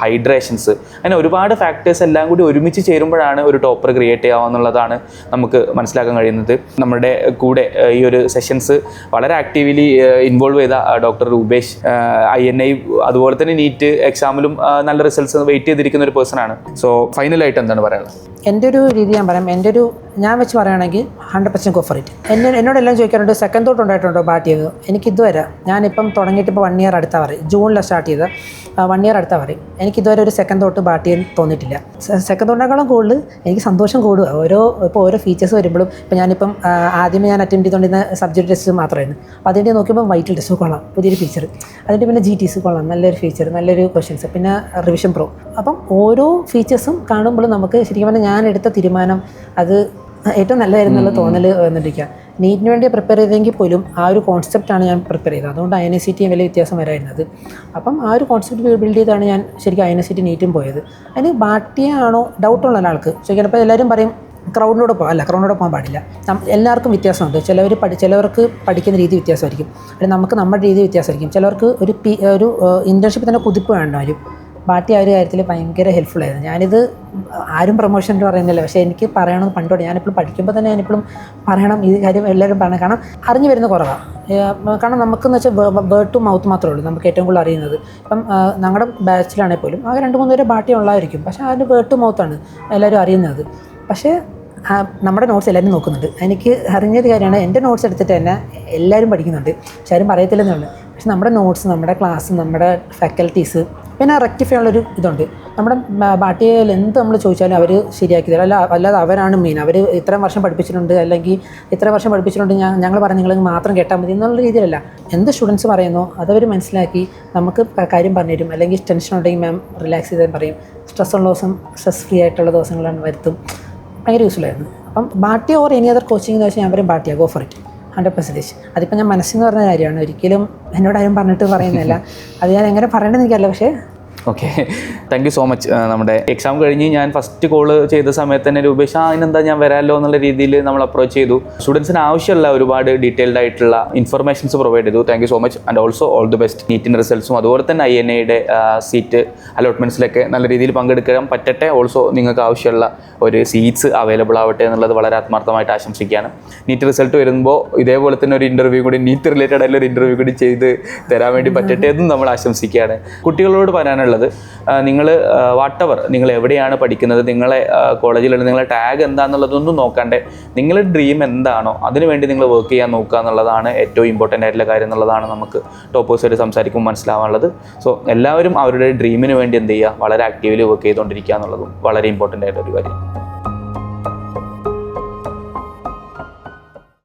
ഹൈഡ്രേഷൻസ്, അങ്ങനെ ഒരുപാട് ഫാക്ടേഴ്സ് എല്ലാം കൂടി ഒരുമിച്ച് ചേരുമ്പോഴാണ് ഒരു ടോപ്പർ ക്രിയേറ്റ് ചെയ്യുക എന്നുള്ളതാണ് നമുക്ക് മനസ്സിലാക്കാൻ കഴിയുന്നത്. നമ്മുടെ കൂടെ ഈ ഒരു സെഷൻസ് വളരെ ആക്റ്റീവ്ലി ഇൻവോൾവ് ചെയ്ത ഡോക്ടർ രൂപേഷ്, INI അതുപോലെ തന്നെ നീറ്റ് എക്സാമിലും നല്ല റിസൾട്ട്സ് വെയിറ്റ് ചെയ്തിരിക്കുന്ന ഒരു പേഴ്സണാണ്. സോ ഫൈനലായിട്ട് എന്താണ് പറയാനുള്ളത്? എൻ്റെ ഒരു രീതി ഞാൻ പറയാം. ഞാൻ വെച്ച് പറയുകയാണെങ്കിൽ 100% ഗോ ഫോർ ഇറ്റ്. എന്നോടെല്ലാം ചോദിക്കാറുണ്ട് സെക്കൻഡ് തോട്ട് ഉണ്ടായിട്ടുണ്ടോ ബാറ്റ് ചെയ്തത്. എനിക്കിതുവരെ, ഞാനിപ്പം തുടങ്ങിയിട്ട് ഇപ്പോൾ 1 year അടുത്താ പറയും, ജൂണിലാണ് സ്റ്റാർട്ട് ചെയ്തത്, 1 year അടുത്താ പറയും. എനിക്കിതുവരെ ഒരു സെക്കൻഡ് തോട്ട് ബാറ്റ് ചെയ്യാൻ തോന്നിയിട്ടില്ല. സെക്കൻഡ് തോട്ടിനേക്കാളും കൂടുതൽ എനിക്ക് സന്തോഷം കൂടുക ഓരോ ഫീച്ചേഴ്സ് വരുമ്പോഴും. ഇപ്പോൾ ഞാനിപ്പം ആദ്യമേ ഞാൻ അറ്റൻഡ് ചെയ്തുകൊണ്ടിരുന്ന സബ്ജക്ട് ടെസ്റ്റ് മാത്രമായിരുന്നു. അപ്പോൾ അതിൻ്റെ നോക്കിയപ്പോൾ വൈറ്റൽ ടെസ്റ്റ് കൊള്ളാം, പുതിയൊരു ഫീച്ചർ. അതിൻ്റെ പിന്നെ GTs കൊള്ളാം, നല്ലൊരു ഫീച്ചർ, നല്ലൊരു ക്വസ്റ്റ്യൻസ്, പിന്നെ റിവിഷൻ പ്രോ. അപ്പം ഓരോ ഫീച്ചേഴ്സും കാണുമ്പോഴും നമുക്ക് ശരിക്കും പറഞ്ഞാൽ ഞാൻ എടുത്ത തീരുമാനം അത് ഏറ്റവും നല്ലതായിരുന്നുള്ള തോന്നൽ വന്നിട്ടിരിക്കുക. നീറ്റിന് വേണ്ടി പ്രിപ്പയർ ചെയ്തെങ്കിൽ പോലും ആ ഒരു കോൺസെപ്റ്റാണ് ഞാൻ പ്രിപ്പയർ ചെയ്തത്. അതുകൊണ്ട് INSET വലിയ വ്യത്യാസം വരായിരുന്നത്. അപ്പം ആ ഒരു കോൺസെപ്റ്റ് ബിൽഡ് ചെയ്താണ് ഞാൻ ശരിക്കും INSET നീറ്റും പോയത്. അതിന് ബാട്ടിയാണോ ഡൗട്ടുള്ള ഒരാൾക്ക് ശരിക്കും. അപ്പോൾ എല്ലാവരും പറയും ക്രൗഡിനോട് പോകാൻ പാടില്ല. എല്ലാവർക്കും വ്യത്യാസമുണ്ട്. ചിലവർക്ക് പഠിക്കുന്ന രീതി വ്യത്യാസമായിരിക്കും, അല്ലെങ്കിൽ നമുക്ക് നമ്മുടെ രീതി വ്യത്യാസമായിരിക്കും. ചിലവർക്ക് ഒരു ഇൻറ്റേൺഷിപ്പ് തന്നെ കുതിപ്പ് വേണ്ട വരും. ബാട്ടി ആ ഒരു കാര്യത്തിൽ ഭയങ്കര ഹെൽപ്ഫുൾ ആയിരുന്നു. ഞാനിത് ആരും പ്രൊമോഷൻ പറയുന്നില്ല, പക്ഷേ എനിക്ക് പറയണമെന്ന് പണ്ടോടെ ഞാനിപ്പോഴും പഠിക്കുമ്പോൾ തന്നെ ഞാനിപ്പോഴും പറയണം ഈ കാര്യം എല്ലാവരും പറയണം. കാരണം അറിഞ്ഞു വരുന്ന കുറവാണ്. കാരണം നമുക്കെന്ന് വെച്ചാൽ വേർഡ് ടു മൗത്ത് മാത്രമേ ഉള്ളൂ നമുക്ക് ഏറ്റവും കൂടുതൽ അറിയുന്നത്. ഇപ്പം ഞങ്ങളുടെ ബാച്ചിലാണെങ്കിൽ പോലും ആകെ 2-3 പേരെ ബാട്ടി ഉള്ളതായിരിക്കും, പക്ഷേ അതിൻ്റെ വേർഡ് ടു മൗത്താണ് എല്ലാവരും അറിയുന്നത്. പക്ഷേ നമ്മുടെ നോട്ട്സ് എല്ലാവരും നോക്കുന്നുണ്ട്. എനിക്ക് അറിഞ്ഞൊരു കാര്യമാണ്, എൻ്റെ നോട്ട്സ് എടുത്തിട്ട് തന്നെ എല്ലാവരും പഠിക്കുന്നുണ്ട്, പക്ഷെ ആരും പറയത്തില്ലെന്നേ ഉള്ളൂ. പക്ഷെ നമ്മുടെ നോട്ട്സ്, നമ്മുടെ ക്ലാസ്, നമ്മുടെ ഫാക്കൽറ്റീസ്, പിന്നെ റെക്ടിഫൈ ഉള്ളൊരു ഇതുണ്ട്. നമ്മുടെ ബാട്ടിയിൽ എന്ത് നമ്മൾ ചോദിച്ചാലും അവർ ശരിയാക്കി തരും. അല്ലാതെ അവരാണ് മെയിൻ, അവർ ഇത്രയും വർഷം പഠിപ്പിച്ചിട്ടുണ്ട്, അല്ലെങ്കിൽ ഇത്രയും വർഷം പഠിപ്പിച്ചിട്ടുണ്ട്, ഞങ്ങൾ പറഞ്ഞ നിങ്ങൾ മാത്രം കേട്ടാൽ മതി എന്നുള്ള രീതിയിലല്ല. എന്ത് സ്റ്റുഡൻസ് പറയുന്നോ അതവർ മനസ്സിലാക്കി നമുക്ക് കാര്യം പറഞ്ഞു തരും. അല്ലെങ്കിൽ ടെൻഷൻ ഉണ്ടെങ്കിൽ മാം റിലാക്സ് ചെയ്താൽ പറയും. സ്ട്രെസ് ഉള്ള ദിവസം സ്ട്രെസ് ഫ്രീ ആയിട്ടുള്ള ദിവസങ്ങളാണ് വരുത്തും. ഭയങ്കര യൂസ്ഫുൾ ആയിരുന്നു. അപ്പം ബാട്ടി ഓർ എനി അതർ കോച്ചിങ് എന്ന് വെച്ചാൽ ഞാൻ പറയും ബാട്ടിയാ, ഗോ ഫോർ ഇറ്റ് 100%. അതിപ്പോൾ ഞാൻ മനസ്സിന്ന് പറഞ്ഞ കാര്യമാണ്, ഒരിക്കലും എന്നോടാരും പറഞ്ഞിട്ട് പറയുന്നില്ല. അത് ഞാൻ എങ്ങനെ പറയണമെന്ന് എനിക്കറിയില്ല. പക്ഷേ okay, thank you so much. നമ്മുടെ എക്സാം കഴിഞ്ഞ് ഞാൻ ഫസ്റ്റ് കോള് ചെയ്ത സമയത്ത് തന്നെ രൂപേഷ് അതിനെന്താ ഞാൻ വരാമല്ലോ എന്നുള്ള രീതിയിൽ നമ്മൾ അപ്രോച്ച് ചെയ്തു. സ്റ്റുഡൻസിന് ആവശ്യമുള്ള ഒരുപാട് ഡീറ്റെയിൽഡ് ആയിട്ടുള്ള ഇൻഫർമേഷൻസ് പ്രൊവൈഡ് ചെയ്തു. Thank you so much and also all the best. നീറ്റിൻ്റെ റിസൾട്ട്സും അതുപോലെ തന്നെ INIയുടെ സീറ്റ് അലോട്ട്മെൻറ്റ്സിലൊക്കെ നല്ല രീതിയിൽ പങ്കെടുക്കാൻ പറ്റട്ടെ. ഓൾസോ നിങ്ങൾക്ക് ആവശ്യമുള്ള ഒരു സീറ്റ്സ് അവൈലബിൾ ആവട്ടെ എന്നുള്ളത് വളരെ ആത്മാർത്ഥമായിട്ട് ആശംസിക്കുകയാണ്. നീറ്റ് റിസൾട്ട് വരുമ്പോൾ ഇതേപോലെ തന്നെ ഒരു ഇൻ്റർവ്യൂ കൂടി, നീറ്റ് റിലേറ്റഡ് ആയിട്ടുള്ള ഒരു ഇൻ്റർവ്യൂ കൂടി ചെയ്ത് തരാൻ വേണ്ടി പറ്റട്ടെ എന്നും നമ്മൾ ആശംസിക്കുകയാണ്. കുട്ടികളോട് പറയാനുള്ള നിങ്ങൾ വാട്ടെവർ നിങ്ങൾ എവിടെയാണ് പഠിക്കുന്നത്, നിങ്ങളെ കോളേജിലുള്ള നിങ്ങളെ ടാഗ് എന്താണെന്നുള്ളതൊന്നും നോക്കാണ്ട് നിങ്ങളുടെ ഡ്രീം എന്താണോ അതിനുവേണ്ടി നിങ്ങൾ വർക്ക് ചെയ്യാൻ നോക്കുക എന്നുള്ളതാണ് ഏറ്റവും ഇമ്പോർട്ടൻ്റ് ആയിട്ടുള്ള കാര്യം എന്നുള്ളതാണ് നമുക്ക് ടോപ്പേഴ്സായിട്ട് സംസാരിക്കുമ്പോൾ മനസ്സിലാവാനുള്ളത്. സോ എല്ലാവരും അവരുടെ ഡ്രീമിന് വേണ്ടി എന്ത് ചെയ്യുക, വളരെ ആക്റ്റീവ്ലി വർക്ക് ചെയ്തുകൊണ്ടിരിക്കുക എന്നുള്ളതും വളരെ ഇമ്പോർട്ടൻ്റ് ആയിട്ടൊരു കാര്യം.